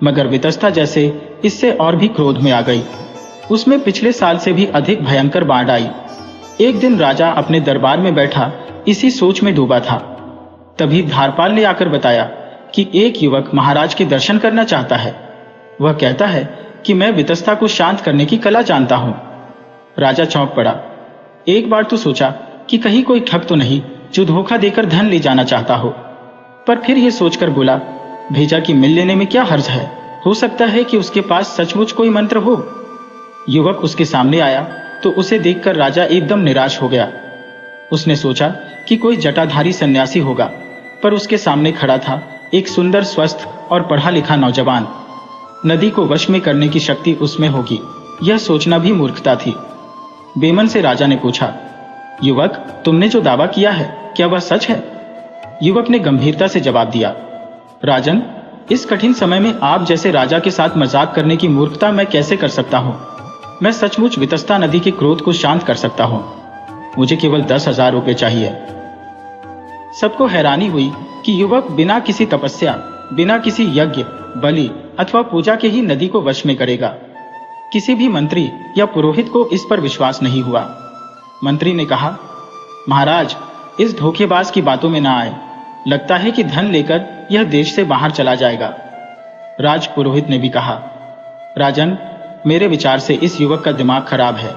मगर वितस्ता जैसे इससे और भी क्रोध में आ गई। उसमें पिछले साल से भी अधिक भयंकर बाढ़ आई। एक दिन राजा अपने दरबार में बैठा इसी सोच में डूबा था। तभी धारपाल ने आकर बताया कि एक युवक महाराज के दर्शन करना चाहता है। वह कहता है कि मैं वितस्ता को शांत करने की कला जानता हूं। राजा चौंक पड़ा। एक बार तो सोचा कि कहीं कोई ठग तो नहीं जो धोखा देकर धन ले जाना चाहता हो, पर फिर यह सोचकर बोला, भेजा कि मिल लेने में क्या हर्ज है, हो सकता है कि उसके पास सचमुच कोई मंत्र हो। युवक उसके सामने आया तो उसे देखकर राजा एकदम निराश हो गया। उसने सोचा कि कोई जटाधारी सन्यासी होगा, पर उसके सामने खड़ा था एक सुंदर, स्वस्थ और पढ़ा लिखा नौजवान। नदी को वश में करने की शक्ति उसमें होगी, यह सोचना भी मूर्खता थी। बेमन से राजा ने पूछा, युवक, तुमने जो दावा किया है, क्या वह सच है? युवक ने गंभीरता से जवाब दिया, राजन, इस कठिन समय में आप जैसे राजा के साथ मजाक करने की मूर्खता मैं कैसे कर सकता हूँ? मैं सचमुच वितस्ता नदी के क्रोध को शांत कर सकता हूँ। मुझे केवल 10,000 रुपये चाहिए। सबको हैरानी हुई कि युवक बिना किसी तपस्या, बिना किसी यज्ञ, बलि अथवा पूजा के ही नदी को वश में करेगा। किसी भी मंत्री या पुरोहित को इस पर विश्वास नहीं हुआ। मंत्री ने कहा, महाराज, इस धोखेबाज की बातों में ना आए। लगता है कि धन लेकर यह देश से बाहर चला जाएगा। राज पुरोहित ने भी कहा, राजन, मेरे विचार से इस युवक का दिमाग खराब है।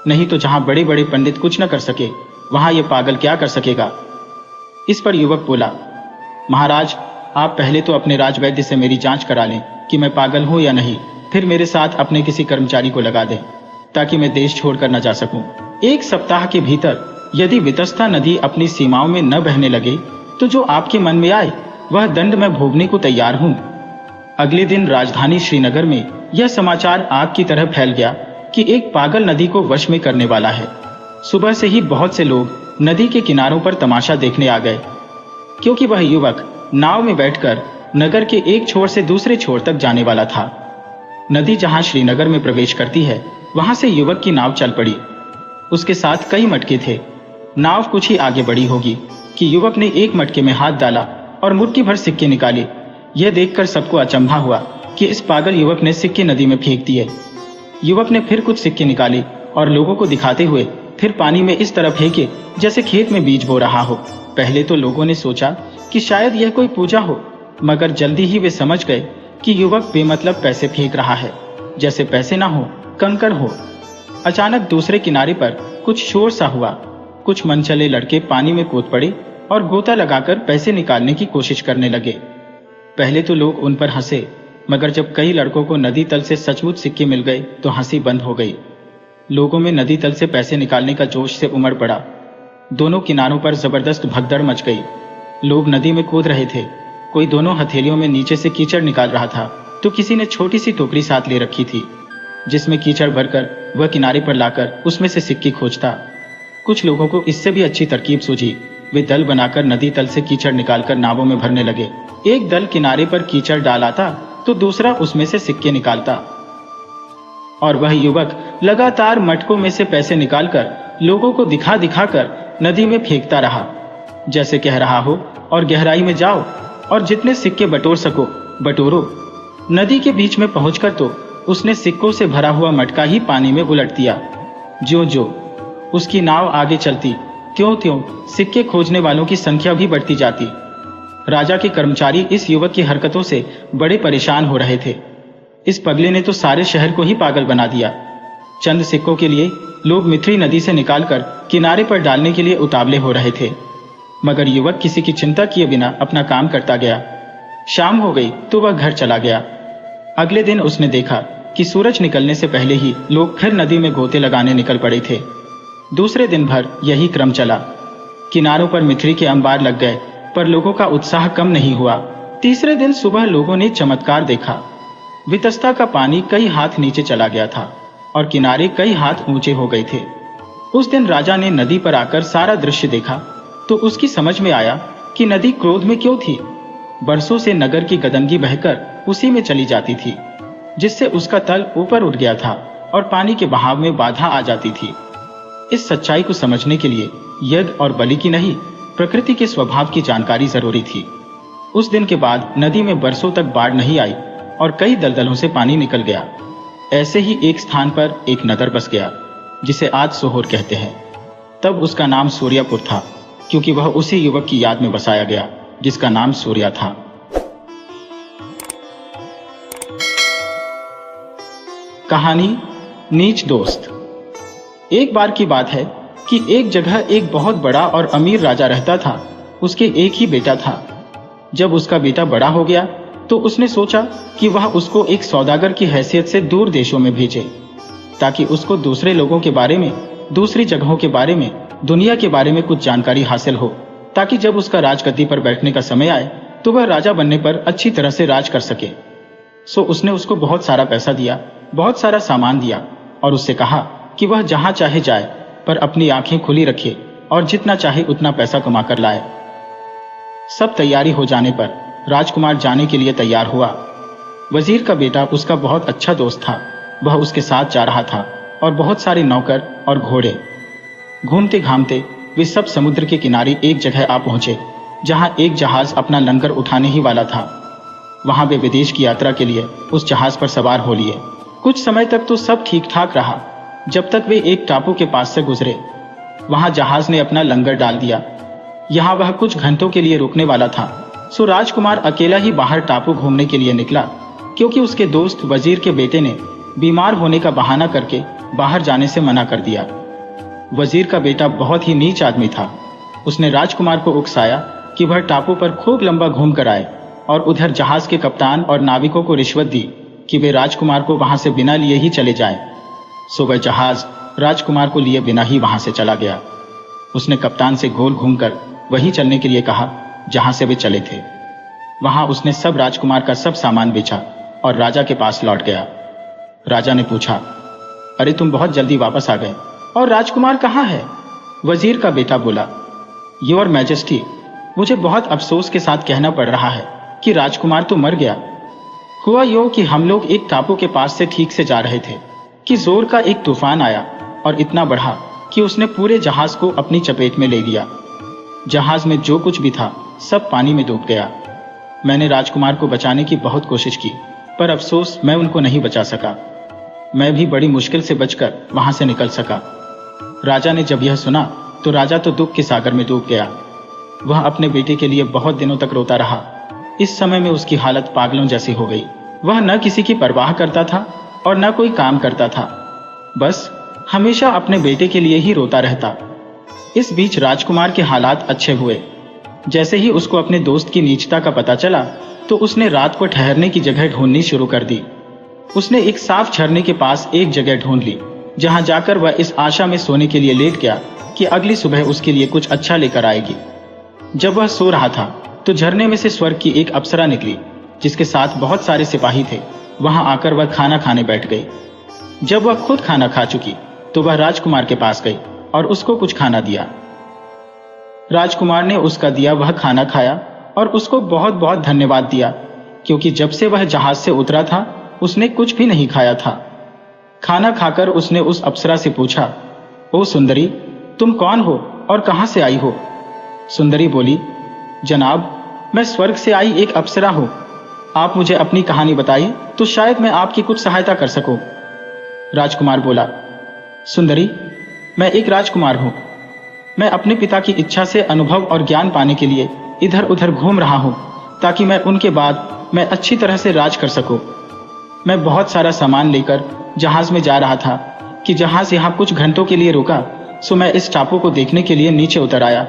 नहीं तो जहां बड़े बड़े पंडित कुछ न कर सके, वहां यह पागल क्या कर सकेगा? इस पर युवक बोला, महाराज, आप पहले तो अपने राजवैद्य से मेरी जांच करा लें कि मैं पागल हूं या नहीं, फिर मेरे साथ अपने किसी कर्मचारी को लगा दें ताकि मैं देश छोड़कर न जा सकूं। 1 सप्ताह के भीतर यदि वितस्ता नदी अपनी सीमाओं में न बहने लगे तो जो आपके मन में आए वह दंड मैं भोगने को तैयार हूं। अगले दिन राजधानी श्रीनगर में यह समाचार आग की तरह फैल गया कि एक पागल नदी को वश में करने वाला है। सुबह से ही बहुत से लोग नदी के किनारों पर तमाशा देखने आ गए, क्योंकि वह युवक नाव में बैठकर नगर के एक छोर से दूसरे छोर तक जाने वाला था। नदी जहां श्रीनगर में प्रवेश करती है, वहां से युवक की नाव चल पड़ी। उसके साथ कई मटके थे। नाव कुछ ही आगे बढ़ी होगी कि युवक ने एक मटके में हाथ डाला और मुट्ठी भर सिक्के निकाले। यह देखकर सबको अचंभा हुआ कि इस पागल युवक ने सिक्के नदी में फेंक दिए। युवक ने फिर कुछ सिक्के निकाले और लोगों को दिखाते हुए फिर पानी में इस तरह फेंके जैसे खेत में बीज बो रहा हो। पहले तो लोगों ने सोचा कि शायद यह कोई पूजा हो, मगर जल्दी ही वे समझ गए कि युवक बेमतलब पैसे फेंक रहा है, जैसे पैसे ना हो, कंकड़ हो। अचानक दूसरे किनारे पर कुछ शोर सा हुआ। कुछ मनचले लड़के पानी में कूद पड़े और गोता लगाकर पैसे निकालने की कोशिश करने लगे। पहले तो लोग उन पर हंसे, मगर जब कई लड़कों को नदी तल से सचमुच सिक्के मिल गए तो हंसी बंद हो गई। लोगों में नदी तल से पैसे निकालने का जोश से उमड़ पड़ा। दोनों किनारों पर जबरदस्त भगदड़ मच गई। लोग नदी में कूद रहे थे। कोई दोनों हथेलियों में नीचे से कीचड़ निकाल रहा था, तो किसी ने छोटी सी टोकरी साथ ले रखी थी जिसमें कीचड़ भरकर वह किनारे पर लाकर उसमें से सिक्के खोजता। कुछ लोगों को इससे भी अच्छी तरकीब सूझी। वे दल बनाकर नदी तल से कीचड़ निकालकर नावों में भरने लगे। एक दल किनारे पर कीचड़ डाल आता तो दूसरा उसमें से सिक्के निकालता, और वह युवक लगातार मटकों में से पैसे निकालकर लोगों को दिखा दिखाकर नदी में फेंकता रहा, जैसे कह रहा हो, और गहराई में जाओ और जितने सिक्के बटोर सको बटोरो। नदी के बीच में पहुंचकर तो उसने सिक्कों से भरा हुआ मटका ही पानी में उलट दिया। ज्यों ज्यों उसकी नाव आगे चलती, त्यों त्यों सिक्के खोजने वालों की संख्या भी बढ़ती जाती। राजा के कर्मचारी इस युवक की हरकतों से बड़े परेशान हो रहे थे। इस पगले ने तो सारे शहर को ही पागल बना दिया। चंद सिक्कों के लिए लोग मिथरी नदी से निकालकर किनारे पर डालने के लिए उतावले हो रहे थे, मगर युवक किसी की चिंता किए बिना अपना काम करता गया। शाम हो गई तो वह घर चला गया। अगले दिन उसने देखा कि सूरज निकलने से पहले ही लोग फिर नदी में गोते लगाने निकल पड़े थे। दूसरे दिन भर यही क्रम चला। किनारों पर मिथरी के अंबार लग गए, पर लोगों का उत्साह कम नहीं हुआ। तीसरे दिन सुबह लोगों ने चमत्कार देखा। वितस्ता का पानी कई हाथ नीचे चला गया था और किनारे कई हाथ ऊंचे हो गए थे। उस दिन राजा ने नदी पर आकर सारा दृश्य देखा तो उसकी समझ में आया कि नदी क्रोध में क्यों थी। बरसों से नगर की गंदगी बहकर उसी में चली जाती थी, जिससे उसका तल ऊपर उठ गया था और पानी के बहाव में बाधा आ जाती थी। इस सच्चाई को समझने के लिए यज्ञ और बलि की नहीं, प्रकृति के स्वभाव की जानकारी जरूरी थी। उस दिन के बाद नदी में बरसों तक बाढ़ नहीं आई और कई दलदलों से पानी निकल गया। ऐसे ही एक स्थान पर एक नगर बस गया जिसे आज सोहोर कहते हैं। तब उसका नाम सूर्यापुर था, क्योंकि वह उसी युवक की याद में बसाया गया जिसका नाम सूर्या था। कहानी नीच दोस्त। एक बार की बात है कि एक जगह एक बहुत बड़ा और अमीर राजा रहता था। उसके एक ही बेटा था। जब उसका बेटा बड़ा हो गया तो उसने सोचा कि वह उसको एक सौदागर की हैसियत से दूर देशों में भेजे, ताकि उसको दूसरे लोगों के बारे में, दूसरी जगहों के बारे में दुनिया के बारे में कुछ जानकारी हासिल हो, ताकि जब उसका राजगद्दी पर बैठने का समय आए तो वह राजा बनने पर अच्छी तरह से राज कर सके। सो उसने उसको बहुत सारा पैसा दिया, बहुत सारा सामान दिया और उससे कहा कि वह जहां चाहे जाए, पर अपनी आंखें खुली रखे और जितना चाहे उतना पैसा कमा कर लाए। सब तैयारी हो जाने पर राजकुमार जाने के लिए तैयार हुआ। वजीर का बेटा उसका बहुत अच्छा दोस्त था। वह उसके साथ जा रहा था और बहुत सारे नौकर और घोड़े। घूमते घामते वे सब समुद्र के किनारे एक जगह आ पहुंचे, जहां एक जहाज अपना लंगर उठाने ही वाला था। वहां वे विदेश की यात्रा के लिए उस जहाज पर सवार हो लिए। कुछ समय तक तो सब ठीक ठाक रहा, जब तक वे एक टापू के पास से गुजरे। वहां जहाज ने अपना लंगर डाल दिया। यहाँ वह कुछ घंटों के लिए रुकने वाला था। सो राजकुमार अकेला ही बाहर टापू घूमने के लिए निकला, क्योंकि उसके दोस्त वजीर के बेटे ने बीमार होने का बहाना करके बाहर जाने से मना कर दिया। वजीर का बेटा बहुत ही नीच आदमी था। उसने राजकुमार को उकसाया कि वह टापू पर खूब लंबा घूम कर आए, और उधर जहाज के कप्तान और नाविकों को रिश्वत दी कि वे राजकुमार को वहां से बिना लिए ही चले जाएं। सो वह जहाज राजकुमार को लिए बिना ही वहां से चला गया। उसने कप्तान से गोल घूमकर वहीं चलने के लिए कहा जहां से वे चले थे। वहां उसने सब राजकुमार का सब सामान बेचा और राजा के पास लौट गया। राजा ने पूछा, अरे तुम बहुत जल्दी वापस आ गए, और राजकुमार कहाँ है? वजीर का बेटा बोला, योर मैजेस्टी, मुझे बहुत अफसोस के साथ कहना पड़ रहा है कि राजकुमार तो मर गया। हुआ यूं कि हम लोग एक टापू के पास से ठीक से जा रहे थे कि जोर का एक तूफान आया और इतना बढ़ा कि उसने पूरे जहाज को अपनी चपेट में ले लिया। जहाज में जो कुछ भी था सब पानी में डूब गया। मैंने राजकुमार को बचाने की बहुत कोशिश की, पर अफसोस मैं उनको नहीं बचा सका। मैं भी बड़ी मुश्किल से बचकर वहां से निकल सका। राजा ने जब यह सुना तो राजा तो दुख के सागर में डूब गया। वह अपने बेटे के लिए बहुत दिनों तक रोता रहा। इस समय में उसकी हालत पागलों जैसी हो गई। वह न किसी की परवाह करता था और न कोई काम करता था, बस हमेशा अपने बेटे के लिए ही रोता रहता। इस बीच राजकुमार के हालात अच्छे हुए। जैसे ही उसको अपने दोस्त की नीचता का पता चला तो उसने रात को ठहरने की जगह ढूंढनी शुरू कर दी। उसने एक साफ झरने के पास एक जगह ढूंढ ली, जहां जाकर वह इस आशा में सोने के लिए लेट गया कि अगली सुबह उसके लिए कुछ अच्छा लेकर आएगी। जब वह सो रहा था तो झरने में से स्वर्ग की एक अप्सरा निकली, जिसके साथ बहुत सारे सिपाही थे। वहां आकर वह खाना खाने बैठ गई। जब वह खुद खाना खा चुकी तो वह राजकुमार के पास गई और उसको कुछ खाना दिया। राजकुमार ने उसका दिया वह खाना खाया और उसको बहुत बहुत धन्यवाद दिया, क्योंकि जब से वह जहाज से उतरा था उसने कुछ भी नहीं खाया था। खाना खाकर उसने उस अप्सरा से पूछा, ओ सुंदरी, तुम कौन हो और कहां से आई हो? सुंदरी बोली, जनाब, मैं स्वर्ग से आई एक अप्सरा हूं। आप मुझे अपनी कहानी बताइए तो शायद मैं आपकी कुछ सहायता कर सकूं। राजकुमार बोला, सुंदरी, मैं एक राजकुमार हूं। मैं अपने पिता की इच्छा से अनुभव और ज्ञान पाने के लिए इधर उधर घूम रहा हूं, ताकि मैं उनके बाद मैं अच्छी तरह से राज कर सकूं। मैं बहुत सारा सामान लेकर जहाज में जा रहा था कि जहाज यहाँ कुछ घंटों के लिए रुका। सो मैं इस टापू को देखने के लिए नीचे उतर आया,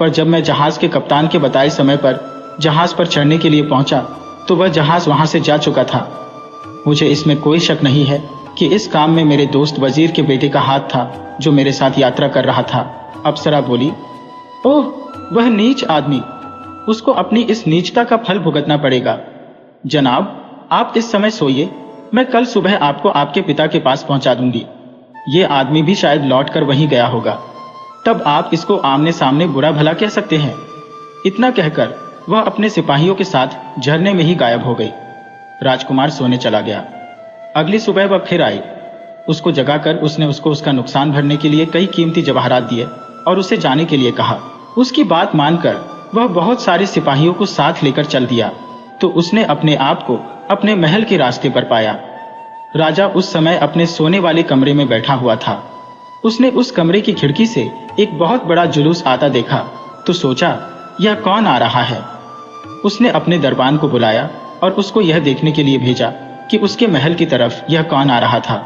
पर जब मैं जहाज के कप्तान के बताए समय पर जहाज पर चढ़ने के लिए पहुंचा तो वह जहाज वहां से जा चुका था। मुझे इसमें कोई शक नहीं है कि इस काम में मेरे दोस्त वजीर के बेटे का हाथ था, जो मेरे साथ यात्रा कर रहा था। अप्सरा बोली, ओह, वह नीच आदमी, उसको अपनी इस नीचता का फल भुगतना पड़ेगा। जनाब, आप इस समय सोइए, मैं कल सुबह आपको आपके पिता के पास पहुंचा दूंगी। ये आदमी भी शायद लौटकर वहीं गया होगा, तब आप इसको आमने सामने बुरा भला कह सकते हैं। इतना कहकर वह अपने सिपाहियों के साथ झरने में ही गायब हो गई। राजकुमार सोने चला गया। अगली सुबह वह फिर आई। उसको जगाकर उसने उसको उसका नुकसान भरने के लिए कई कीमती जवाहरात दिए और उसे जाने के लिए कहा। उसकी बात मानकर वह बहुत सारे सिपाहियों को साथ लेकर चल दिया, तो उसने अपने आप को अपने महल के रास्ते पर पाया। राजा उस समय अपने सोने वाले कमरे में बैठा हुआ था। उसने उस कमरे की खिड़की से एक बहुत बड़ा जुलूस आता देखा तो सोचा, यह कौन आ रहा है? उसने अपने दरबान को बुलाया और उसको यह देखने के लिए भेजा कि उसके महल की तरफ यह कौन आ रहा था।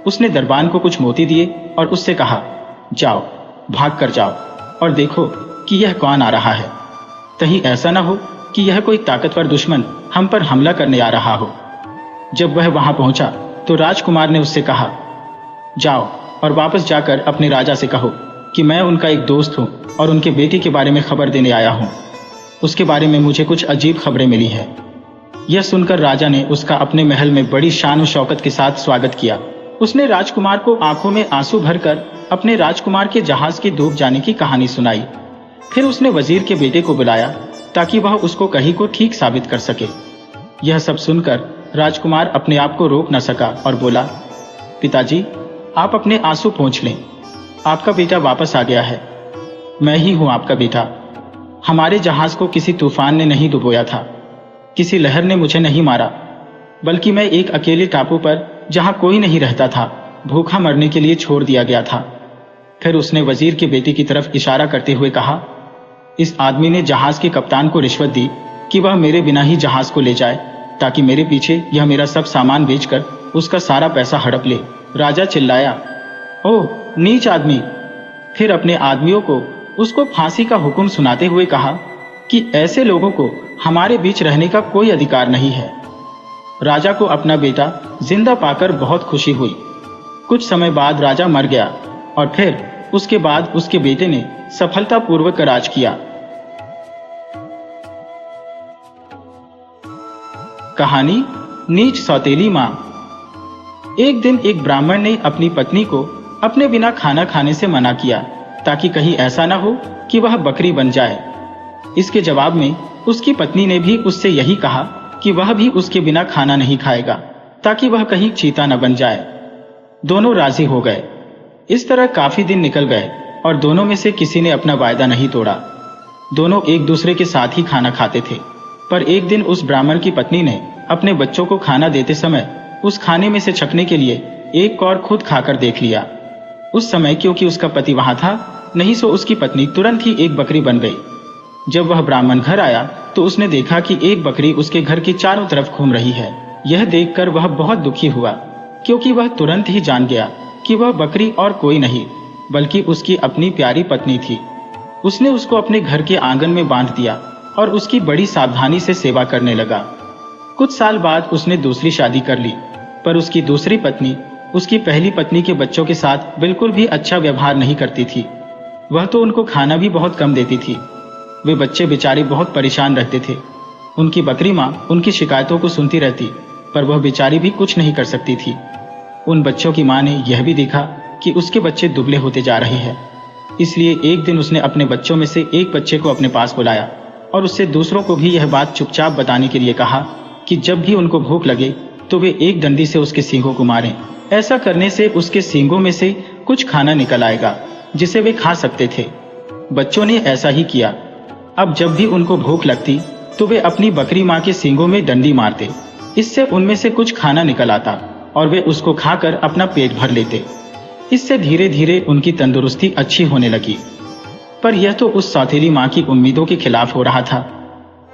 उसने दरबान को कुछ मोती दिए और उससे कहा, जाओ, भाग कर जाओ और देखो कि यह कौन आ रहा है। कहीं ऐसा न हो कि यह कोई ताकतवर दुश्मन हम पर हमला करने आ रहा हो। जब वह वहां पहुंचा तो राजकुमार ने उससे कहा, जाओ और वापस जाकर अपने राजा से कहो कि मैं उनका एक दोस्त हूँ और उनके बेटे के बारे में खबर देने आया हूँ। उसके बारे में मुझे कुछ अजीब खबरें मिली है। यह सुनकर राजा ने उसका अपने महल में बड़ी शान और शौकत के साथ स्वागत किया। उसने राजकुमार को आंखों में आंसू भरकर अपने राजकुमार के जहाज के डूब जाने की कहानी सुनाई। फिर उसने वजीर के बेटे को बुलाया ताकि वह उसको कहीं को ठीक साबित कर सके। यह सब सुनकर राजकुमार अपने आप को रोक न सका और बोला, पिताजी, आप अपने आंसू पोंछ लें। आपका बेटा वापस आ गया है। मैं ही हूं आपका बेटा। हमारे जहाज को किसी तूफान ने नहीं डुबोया था, किसी लहर ने मुझे नहीं मारा, बल्कि मैं एक अकेले टापू पर, जहां कोई नहीं रहता था, भूखा मरने के लिए छोड़ दिया गया था। फिर उसने वजीर के बेटे की तरफ इशारा करते हुए कहा, इस आदमी ने जहाज के कप्तान को रिश्वत दी कि वह मेरे बिना ही जहाज को ले जाए, ताकि मेरे पीछे यह मेरा सब सामान बेचकर उसका सारा पैसा हड़प ले। राजा चिल्लाया, ओह नीच आदमी। फिर अपने आदमियों को उसको फांसी का हुक्म सुनाते हुए कहा कि ऐसे लोगों को हमारे बीच रहने का कोई अधिकार नहीं है। राजा को अपना बेटा जिंदा पाकर बहुत खुशी हुई। कुछ समय बाद राजा मर गया और फिर उसके बाद उसके बेटे ने सफलतापूर्वक राज किया। कहानी नीच सौतेली मां। एक दिन एक ब्राह्मण ने अपनी पत्नी को अपने बिना खाना खाने से मना किया, ताकि कहीं ऐसा न हो कि वह बकरी बन जाए। इसके जवाब में उसकी पत्नी ने भी उससे यही कहा कि वह भी उसके बिना खाना नहीं खाएगा, ताकि वह कहीं चीता न बन जाए। दोनों राजी हो गए। इस तरह काफी दिन निकल गए और दोनों में से किसी ने अपना वायदा नहीं तोड़ा। दोनों एक दूसरे के साथ ही खाना खाते थे। पर एक दिन उस ब्राह्मण की पत्नी ने अपने बच्चों को खाना देते समय उस खाने में से छकने के लिए एक कौर खुद खाकर देख लिया। उस समय क्योंकि उसका पति वहां था, नहीं सो उसकी पत्नी तुरंत ही एक बकरी बन गई। जब वह ब्राह्मण घर आया तो उसने देखा कि एक बकरी उसके घर के चारों तरफ घूम रही है। यह देखकर वह बहुत दुखी हुआ, क्योंकि वह तुरंत ही जान गया कि वह बकरी और कोई नहीं बल्कि उसकी अपनी प्यारी पत्नी थी। उसने उसको अपने घर के आंगन में बांध दिया और उसकी बड़ी सावधानी से सेवा करने लगा। कुछ साल बाद उसने दूसरी शादी कर ली, पर उसकी दूसरी पत्नी उसकी पहली पत्नी के बच्चों के साथ बिल्कुल भी अच्छा व्यवहार नहीं करती थी। वह तो उनको खाना भी बहुत कम देती थी। वे बच्चे बेचारे बहुत परेशान रहते थे। उनकी बकरी माँ उनकी शिकायतों को सुनती रहती, पर वह बेचारी भी कुछ नहीं कर सकती थी। उन बच्चों की माँ ने यह भी देखा कि उसके बच्चे दुबले होते जा रहे हैं, इसलिए एक दिन उसने अपने बच्चों में से एक बच्चे को अपने पास बुलाया और उससे दूसरों को भी यह बात चुपचाप बताने के लिए कहा कि जब भी उनको भूख लगे तो वे एक डंडी से उसके सींगों को मारें। ऐसा करने से उसके सींगों में से कुछ खाना निकल आएगा जिसे वे खा सकते थे। बच्चों ने ऐसा ही किया। अब जब भी उनको भूख लगती तो वे अपनी बकरी माँ के सींगों में डंडी मारते। इससे उनमें से कुछ खाना निकल आता और वे उसको खाकर अपना पेट भर लेते। इससे धीरे धीरे उनकी तंदुरुस्ती अच्छी होने लगी। पर यह तो उस सौतेली माँ की उम्मीदों के खिलाफ हो रहा था।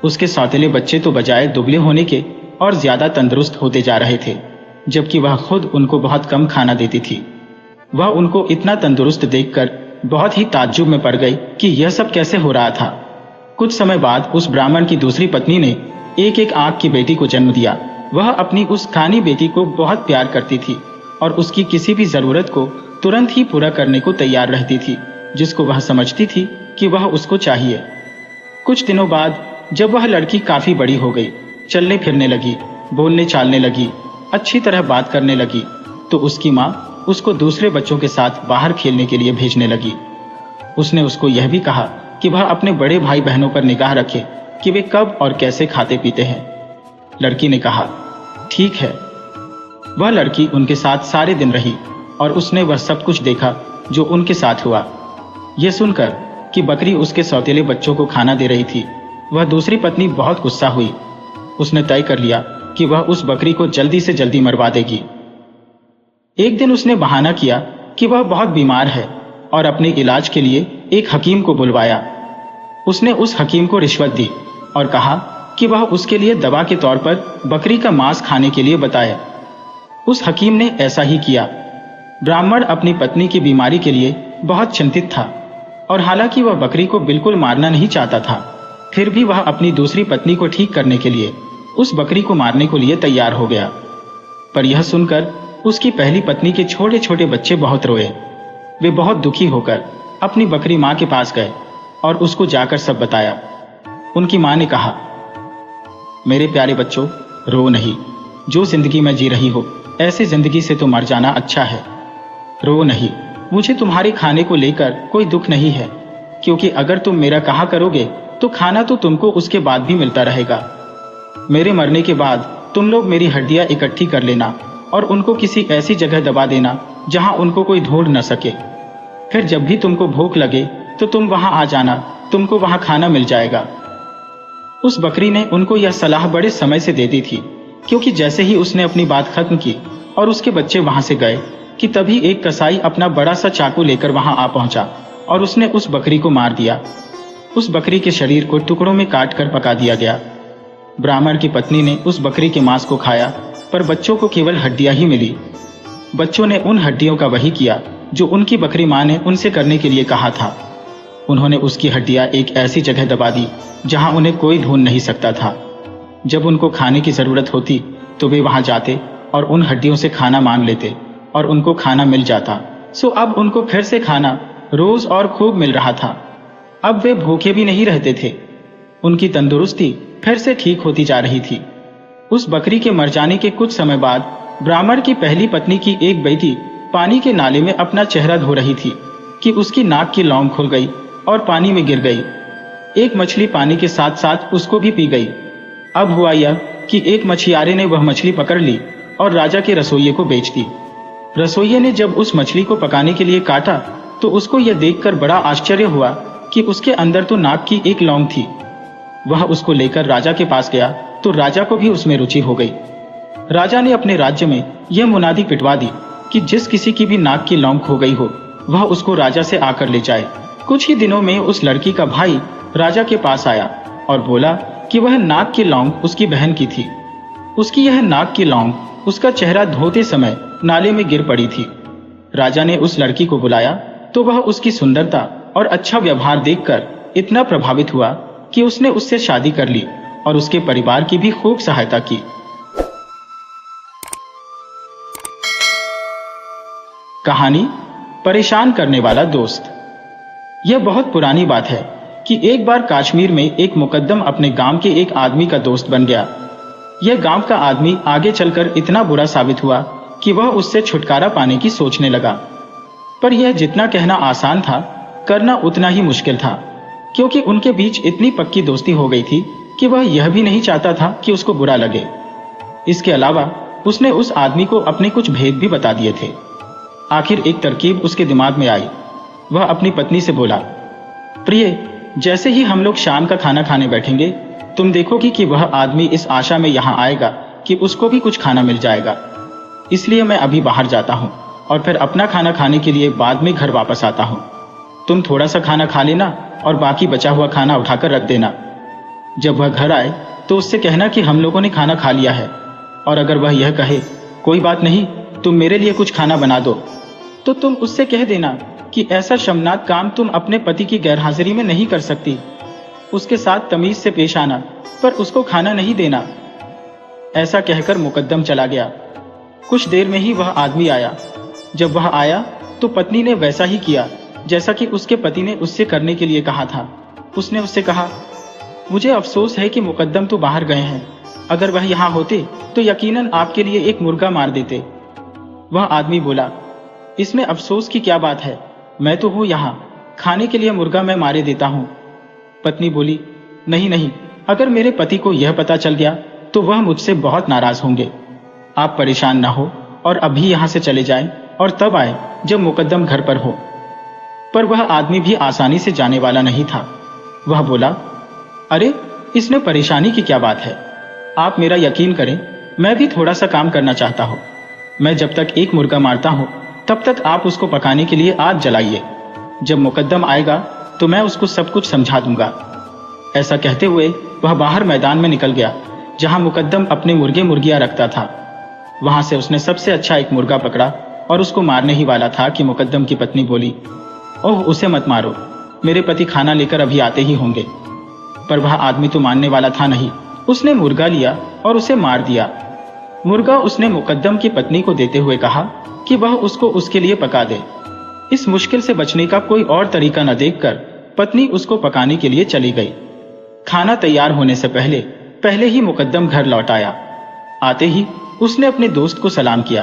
उसके सौतेले बच्चे तो बजाय दुबले होने के और ज्यादा तंदुरुस्त होते जा रहे थे, जबकि वह खुद उनको बहुत कम खाना देती थी। वह उनको इतना तंदुरुस्त देखकर बहुत ही ताज्जुब में पड़ गई कि यह सब कैसे हो रहा था। कुछ समय बाद उस ब्राह्मण की दूसरी पत्नी ने एक एक आंख की बेटी को जन्म दिया। वह अपनी उस कानी बेटी को बहुत प्यार करती थी और उसकी किसी भी जरूरत को तुरंत ही पूरा करने को तैयार रहती थी, जिसको वह समझती थी कि वह उसको चाहिए। कुछ दिनों बाद जब वह लड़की काफी बड़ी हो गई, चलने फिरने लगी, बोलने चालने लगी, अच्छी तरह बात करने लगी, तो उसकी माँ उसको दूसरे बच्चों के साथ बाहर खेलने के लिए भेजने लगी। उसने उसको यह भी कहा कि वह अपने बड़े भाई बहनों पर निगाह रखे कि वे कब और कैसे खाते पीते हैं। लड़की ने कहा, ठीक है। वह लड़की उनके साथ सारे दिन रही और उसने वह सब कुछ देखा जो उनके साथ हुआ। यह सुनकर कि बकरी उसके सौतेले बच्चों को खाना दे रही थी, वह दूसरी पत्नी बहुत गुस्सा हुई। उसने तय कर लिया कि वह उस बकरी को जल्दी से जल्दी मरवा देगी। एक दिन उसने बहाना किया कि वह बहुत बीमार है और अपने इलाज के लिए एक हकीम को बुलवाया। उसने उस हकीम को रिश्वत दी और कहा कि वह उसके लिए दवा के तौर पर बकरी का मांस खाने के लिए बताए। उस हकीम ने ऐसा ही किया। ब्राह्मण अपनी पत्नी की बीमारी के लिए बहुत चिंतित था और हालांकि वह बकरी को बिल्कुल मारना नहीं चाहता था, फिर भी वह अपनी दूसरी पत्नी को ठीक करने के लिए उस बकरी को मारने को लिए तैयार हो गया। पर यह सुनकर उसकी पहली पत्नी के छोटे छोटे बच्चे बहुत रोए। वे बहुत दुखी होकर अपनी बकरी माँ के पास गए और उसको जाकर सब बताया। उनकी माँ ने कहा, मेरे प्यारे बच्चों, रो नहीं। जो जिंदगी में जी रही हो, ऐसी जिंदगी से तो मर जाना अच्छा है। रो नहीं, मुझे तुम्हारे खाने को लेकर कोई दुख नहीं है, क्योंकि अगर तुम मेरा कहा करोगे तो खाना तो तुमको उसके बाद भी मिलता रहेगा। मेरे मरने के बाद तुम लोग मेरी हड्डियां इकट्ठी कर लेना और उनको किसी ऐसी जगह दबा देना जहां उनको कोई ढूंढ न सके। फिर जब भी तुमको भूख लगे तो तुम वहां आ जाना, तुमको वहां खाना मिल जाएगा। उस बकरी ने उनको यह सलाह बड़े समय से दे दी थी, क्योंकि जैसे ही उसने अपनी बात खत्म की और उसके बच्चे वहां से गए कि तभी एक कसाई अपना बड़ा सा चाकू लेकर वहां आ पहुंचा और उसने उस बकरी को मार दिया। उस बकरी के शरीर को टुकड़ों में काट कर पका दिया गया। ब्राह्मण की पत्नी ने उस बकरी के मांस को खाया, पर बच्चों को केवल हड्डियां ही मिली। बच्चों ने उन हड्डियों का वही किया जो उनकी बकरी मां ने उनसे करने के लिए कहा था। उन्होंने उसकी हड्डियां एक ऐसी जगह दबा दी जहां उन्हें कोई ढूंढ नहीं सकता था। जब उनको खाने की जरूरत होती तो वे वहां जाते और उन हड्डियों से खाना मांग लेते और उनको खाना मिल जाता। सो अब उनको फिर से खाना रोज और खूब मिल रहा था। अब वे भूखे भी नहीं रहते थे। उनकी तंदुरुस्ती फिर से ठीक होती जा रही थी। उस बकरी के मर जाने के कुछ समय बाद ब्राह्मण की पहली पत्नी की एक बेटी पानी के नाले में अपना चेहरा धो रही थी कि उसकी नाक की लौंग खुल गई और पानी में गिर गई। एक मछली पानी के साथ साथ उसको भी पी गई। अब हुआ यह कि एक मछियारे ने वह मछली पकड़ ली और राजा के रसोइये को बेच दी। रसोइये ने जब उस मछली को पकाने के लिए काटा तो उसको यह देखकर बड़ा आश्चर्य हुआ कि उसके अंदर तो नाक की एक लौंग थी। वह उसको लेकर राजा के पास गया तो राजा को भी उसमें रुचि हो गई। राजा ने अपने राज्य में यह मुनादी पिटवा दी कि जिस किसी की भी नाक की लौंग खो गई हो वह उसको राजा से आकर ले जाए। कुछ ही दिनों में उस लड़की का भाई राजा के पास आया और बोला कि वह नाक की लौंग उसकी बहन की थी। उसकी यह नाक की लौंग उसका चेहरा धोते समय नाले में गिर पड़ी थी। राजा ने उस लड़की को बुलाया तो वह उसकी सुंदरता और अच्छा व्यवहार देखकर इतना प्रभावित हुआ कि उसने उससे शादी कर ली और उसके परिवार की भी खूब सहायता की। कहानी परेशान करने वाला दोस्त। यह बहुत पुरानी बात है कि एक बार कश्मीर में एक मुकद्दम अपने गांव के एक आदमी का दोस्त बन गया। यह गांव का आदमी आगे चलकर इतना बुरा साबित हुआ कि वह उससे छुटकारा पाने की सोचने लगा। पर यह जितना कहना आसान था, करना उतना ही मुश्किल था, क्योंकि उनके बीच इतनी पक्की दोस्ती हो गई थी कि वह यह भी नहीं चाहता था कि उसको बुरा लगे। इसके अलावा उसने उस आदमी को अपने कुछ भेद भी बता दिए थे। आखिर एक तरकीब उसके दिमाग में आई। वह अपनी पत्नी से बोला, प्रिय, जैसे ही हम लोग शाम का खाना खाने बैठेंगे तुम देखोगी कि वह आदमी इस आशा में यहाँ आएगा कि उसको भी कुछ खाना मिल जाएगा। इसलिए मैं अभी बाहर जाता हूँ और फिर अपना खाना खाने के लिए बाद में घर वापस आता हूँ। तुम थोड़ा सा खाना खा लेना और बाकी बचा हुआ खाना उठाकर रख देना। जब वह घर आए तो उससे कहना कि हम लोगों ने खाना खा लिया है, और अगर वह यह कहे कोई बात नहीं, तुम मेरे लिए कुछ खाना बना दो, तो तुम उससे कह देना कि ऐसा शर्मनाक काम तुम अपने पति की गैरहाजिरी में नहीं कर सकती। उसके साथ तमीज से पेश आना, पर उसको खाना नहीं देना। ऐसा कहकर मुकद्दम चला गया। कुछ देर में ही वह आदमी आया। जब वह आया तो पत्नी ने वैसा ही किया जैसा कि उसके पति ने उससे करने के लिए कहा था। उसने उससे कहा, मुझे अफसोस है कि मुकद्दम तो बाहर गए हैं। अगर वह यहाँ होते तो यकीनन आपके लिए एक मुर्गा मार देते। वह आदमी बोला, इसमें अफसोस की क्या बात है, मैं तो हूँ यहाँ, खाने के लिए मुर्गा मैं मारे देता हूँ। पत्नी बोली, नहीं नहीं, अगर मेरे पति को यह पता चल गया तो वह मुझसे बहुत नाराज होंगे। आप परेशान ना हो और अभी यहाँ से चले जाएं और तब आए जब मुकद्दम घर पर हो। पर वह आदमी भी आसानी से जाने वाला नहीं था। वह बोला, अरे इसमें परेशानी की क्या बात है, आप मेरा यकीन करें, मैं भी थोड़ा सा काम करना चाहता हूँ। मैं जब तक एक मुर्गा मारता हूँ तब तक आप उसको पकाने के लिए आग जलाइए। जब मुकद्दम आएगा तो मैं उसको सब कुछ समझा दूंगा। ऐसा कहते हुए वह बाहर मैदान में निकल गया जहां मुकद्दम अपने मुर्गे मुर्गियां रखता था। वहां से उसने सबसे अच्छा एक मुर्गा पकड़ा और उसको मारने ही वाला था कि मुकद्दम की पत्नी बोली, ओह उसे मत मारो, मेरे पति खाना लेकर अभी आते ही होंगे। पर वह आदमी तो मानने वाला था नहीं। उसने मुर्गा लिया और उसे मार दिया। मुर्गा उसने मुकद्दम की पत्नी को देते हुए कहा कि वह उसको उसके लिए पका दे। इस मुश्किल से बचने का कोई और तरीका न देखकर पत्नी उसको पकाने के लिए चली गई। खाना तैयार होने से पहले ही मुकद्दम घर लौट आया। आते ही उसने अपने दोस्त को सलाम किया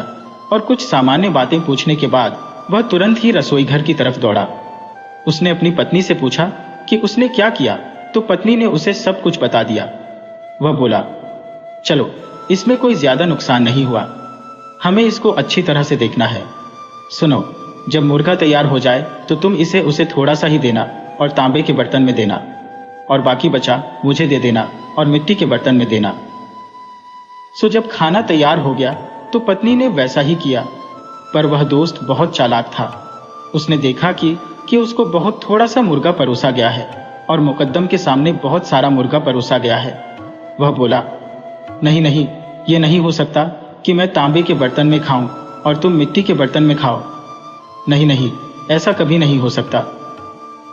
और कुछ सामान्य बातें पूछने के बाद वह तुरंत ही रसोई घर की तरफ दौड़ा। उसने अपनी पत्नी से पूछा कि उसने क्या किया, तो पत्नी ने उसे सब कुछ बता दिया। वह बोला, चलो, इसमें कोई ज्यादा नुकसान नहीं हुआ, हमें इसको अच्छी तरह से देखना है। सुनो, जब मुर्गा तैयार हो जाए तो तुम इसे उसे थोड़ा सा ही देना और तांबे के बर्तन में देना, और बाकी बचा मुझे दे देना और मिट्टी के बर्तन में देना। सो जब खाना तैयार हो गया तो पत्नी ने वैसा ही किया, पर वह दोस्त बहुत चालाक था। उसने देखा कि उसको बहुत थोड़ा सा मुर्गा परोसा गया है और मुकद्दम के सामने बहुत सारा मुर्गा परोसा गया है। वह बोला, नहीं नहीं, ये नहीं हो सकता कि मैं तांबे के बर्तन में खाऊं और तुम मिट्टी के बर्तन में खाओ। नहीं नहीं, ऐसा कभी नहीं हो सकता।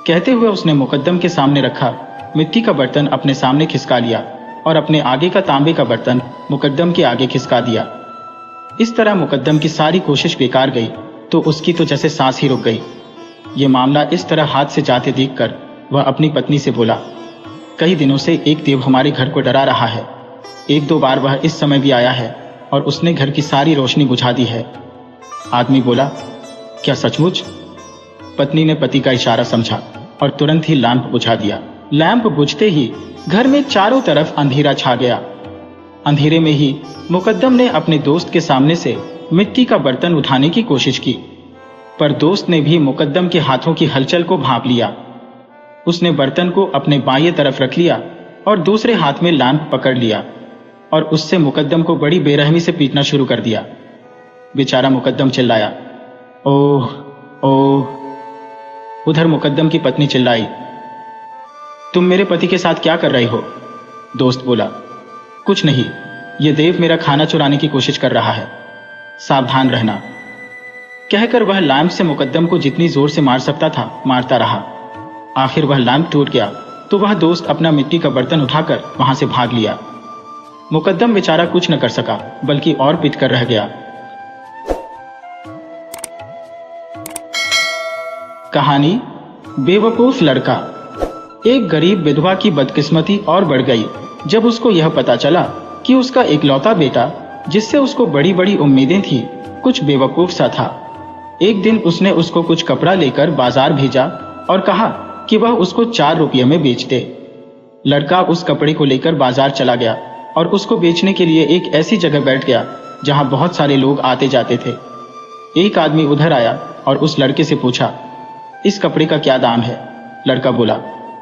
कहते हुए उसने मुकद्दम के सामने रखा मिट्टी का बर्तन अपने सामने खिसका लिया और अपने आगे का तांबे का बर्तन मुकद्दम के आगे खिसका दिया। इस तरह मुकद्दम की सारी कोशिश बेकार गई तो उसकी तो जैसे सांस ही रुक गई। ये मामला इस तरह हाथ से जाते देखकर वह अपनी पत्नी से बोला, कई दिनों से एक देव हमारे घर को डरा रहा है। एक दो बार वह इस समय भी आया है और उसने घर की सारी रोशनी बुझा दी है। आदमी बोला, क्या सचमुच? पत्नी ने पति का इशारा समझा और तुरंत ही लैंप बुझा दिया। लैंप बुझते ही घर में चारों तरफ अंधेरा छा गया। अंधेरे में ही मुकद्दम ने अपने दोस्त के सामने से मिट्टी का बर्तन उठाने की कोशिश की, पर दोस्त ने भी मुकद्दम के हाथों की हलचल को भांप लिया। उसने बर्तन को अपने बाएं तरफ रख लिया और दूसरे हाथ में लैंप पकड़ लिया और उससे मुकद्दम को बड़ी बेरहमी से पीटना शुरू कर दिया। बेचारा मुकद्दम चिल्लाया, ओह ओह। उधर मुकद्दम की पत्नी चिल्लाई, तुम मेरे पति के साथ क्या कर रहे हो? दोस्त बोला, कुछ नहीं, ये देव मेरा खाना चुराने की कोशिश कर रहा है, सावधान रहना। कहकर वह लैंप से मुकद्दम को जितनी जोर से मार सकता था मारता रहा। आखिर वह लैंप टूट गया तो वह दोस्त अपना मिट्टी का बर्तन उठाकर वहां से भाग लिया। मुकद्दम बेचारा कुछ न कर सका बल्कि और पिट कर रह गया। कहानी बेवकूफ लड़का। एक गरीब विधवा की बदकिस्मती और बढ़ गई जब उसको यह पता चला कि उसका इकलौता बेटा, जिससे उसको बड़ी बड़ी उम्मीदें थी, कुछ बेवकूफ सा था। एक दिन उसने उसको कुछ कपड़ा लेकर बाजार भेजा और कहा कि वह उसको 4 रुपये में बेच दे। लड़का उस कपड़े को लेकर बाजार चला गया और उसको बेचने के लिए एक ऐसी जगह बैठ गया जहां बहुत सारे लोग आते जाते थे। एक आदमी उधर आया और उस लड़के से पूछा, इस कपड़े का क्या दाम है? लड़का बोला,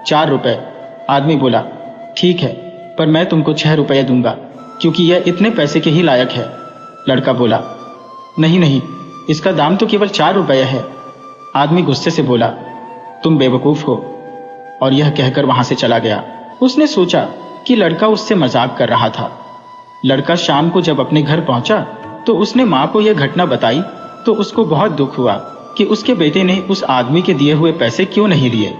4 रुपए। आदमी बोला, ठीक है, पर मैं तुमको 6 रुपये दूंगा क्योंकि यह इतने पैसे के ही लायक है। लड़का बोला, नहीं नहीं, इसका दाम तो केवल 4 रुपये है। आदमी गुस्से से बोला, तुम बेवकूफ हो, और यह कहकर वहां से चला गया। उसने सोचा कि लड़का उससे मजाक कर रहा था। लड़का शाम को जब अपने घर पहुंचा तो उसने मां को यह घटना बताई तो उसको बहुत दुख हुआ कि उसके बेटे ने उस आदमी के दिए हुए पैसे क्यों नहीं लिए।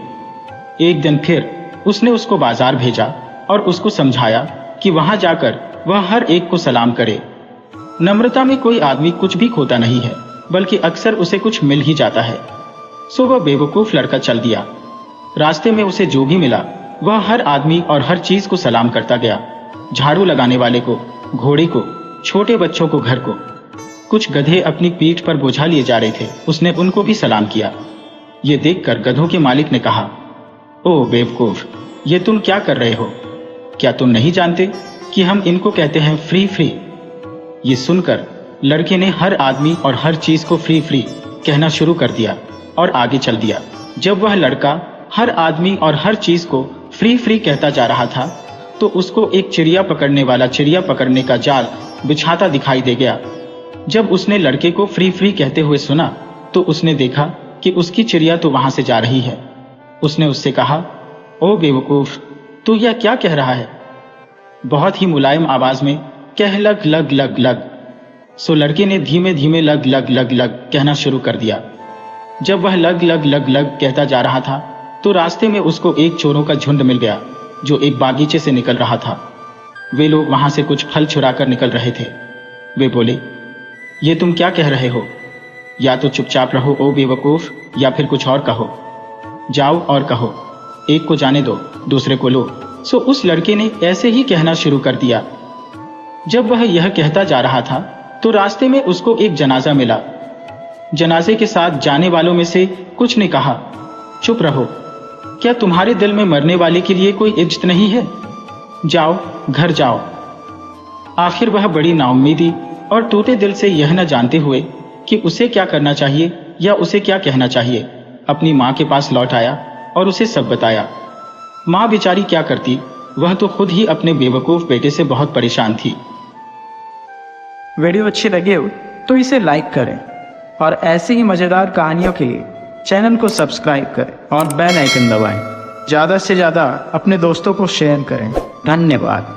एक दिन फिर उसने उसको बाजार भेजा और उसको समझाया कि वहां जाकर वह हर एक को सलाम करे। नम्रता में कोई आदमी कुछ भी खोता नहीं है, बल्कि अक्सर उसे कुछ मिल ही जाता है। सो वह बेवकूफ लड़का चल दिया। रास्ते में उसे जो भी मिला वह हर आदमी और हर चीज को सलाम करता गया। झाड़ू लगाने वाले को, घोड़े को, छोटे बच्चों को, घर को। कुछ गधे अपनी पीठ पर बोझा लिए जा रहे थे, उसने उनको भी सलाम किया। ये देखकर गधों के मालिक ने कहा, ओ बेवकूफ, ये तुम क्या कर रहे हो? क्या तुम नहीं जानते कि हम इनको कहते हैं फ्री फ्री? ये सुनकर लड़के ने हर आदमी और हर चीज को फ्री फ्री कहना शुरू कर दिया और आगे चल दिया। जब वह लड़का हर आदमी और हर चीज को फ्री फ्री कहता जा रहा था तो उसको एक चिड़िया पकड़ने वाला चिड़िया पकड़ने का जाल बिछाता दिखाई दे गया। जब उसने लड़के को फ्री फ्री कहते हुए सुना तो उसने देखा कि उसकी चिड़िया तो वहां से जा रही है। उसने उससे कहा, ओ बेवकूफ, तू यह क्या कह रहा है? बहुत ही मुलायम आवाज में, कह लग लग लग लग। सो लड़के ने धीमे धीमे लग लग लग लग कहना शुरू कर दिया। जब वह लग लग लग लग कहता जा रहा था तो रास्ते में उसको एक चोरों का झुंड मिल गया जो एक बागीचे से निकल रहा था। वे लोग वहां से कुछ फल चुरा कर निकल रहे थे। वे बोले, ये तुम क्या कह रहे हो? या तो चुपचाप रहो ओ बेवकूफ, या फिर कुछ और कहो। जाओ और कहो, एक को जाने दो, दूसरे को लो। सो उस लड़के ने ऐसे ही कहना शुरू कर दिया। जब वह यह कहता जा रहा था तो रास्ते में उसको एक जनाजा मिला। जनाजे के साथ जाने वालों में से कुछ ने कहा, चुप रहो, क्या तुम्हारे दिल में मरने वाले के लिए कोई इज्जत नहीं है? जाओ, घर जाओ। आखिर वह बड़ी नाउम्मीदी और टूटे दिल से यह न जानते हुए कि उसे क्या करना चाहिए या उसे क्या कहना चाहिए, अपनी माँ के पास लौट आया और उसे सब बताया। माँ बेचारी क्या करती, वह तो खुद ही अपने बेवकूफ बेटे से बहुत परेशान थी। वीडियो अच्छी लगी हो तो इसे लाइक करें और ऐसी ही मज़ेदार कहानियों के लिए चैनल को सब्सक्राइब करें और बेल आइकन दबाएं। ज़्यादा से ज़्यादा अपने दोस्तों को शेयर करें। धन्यवाद।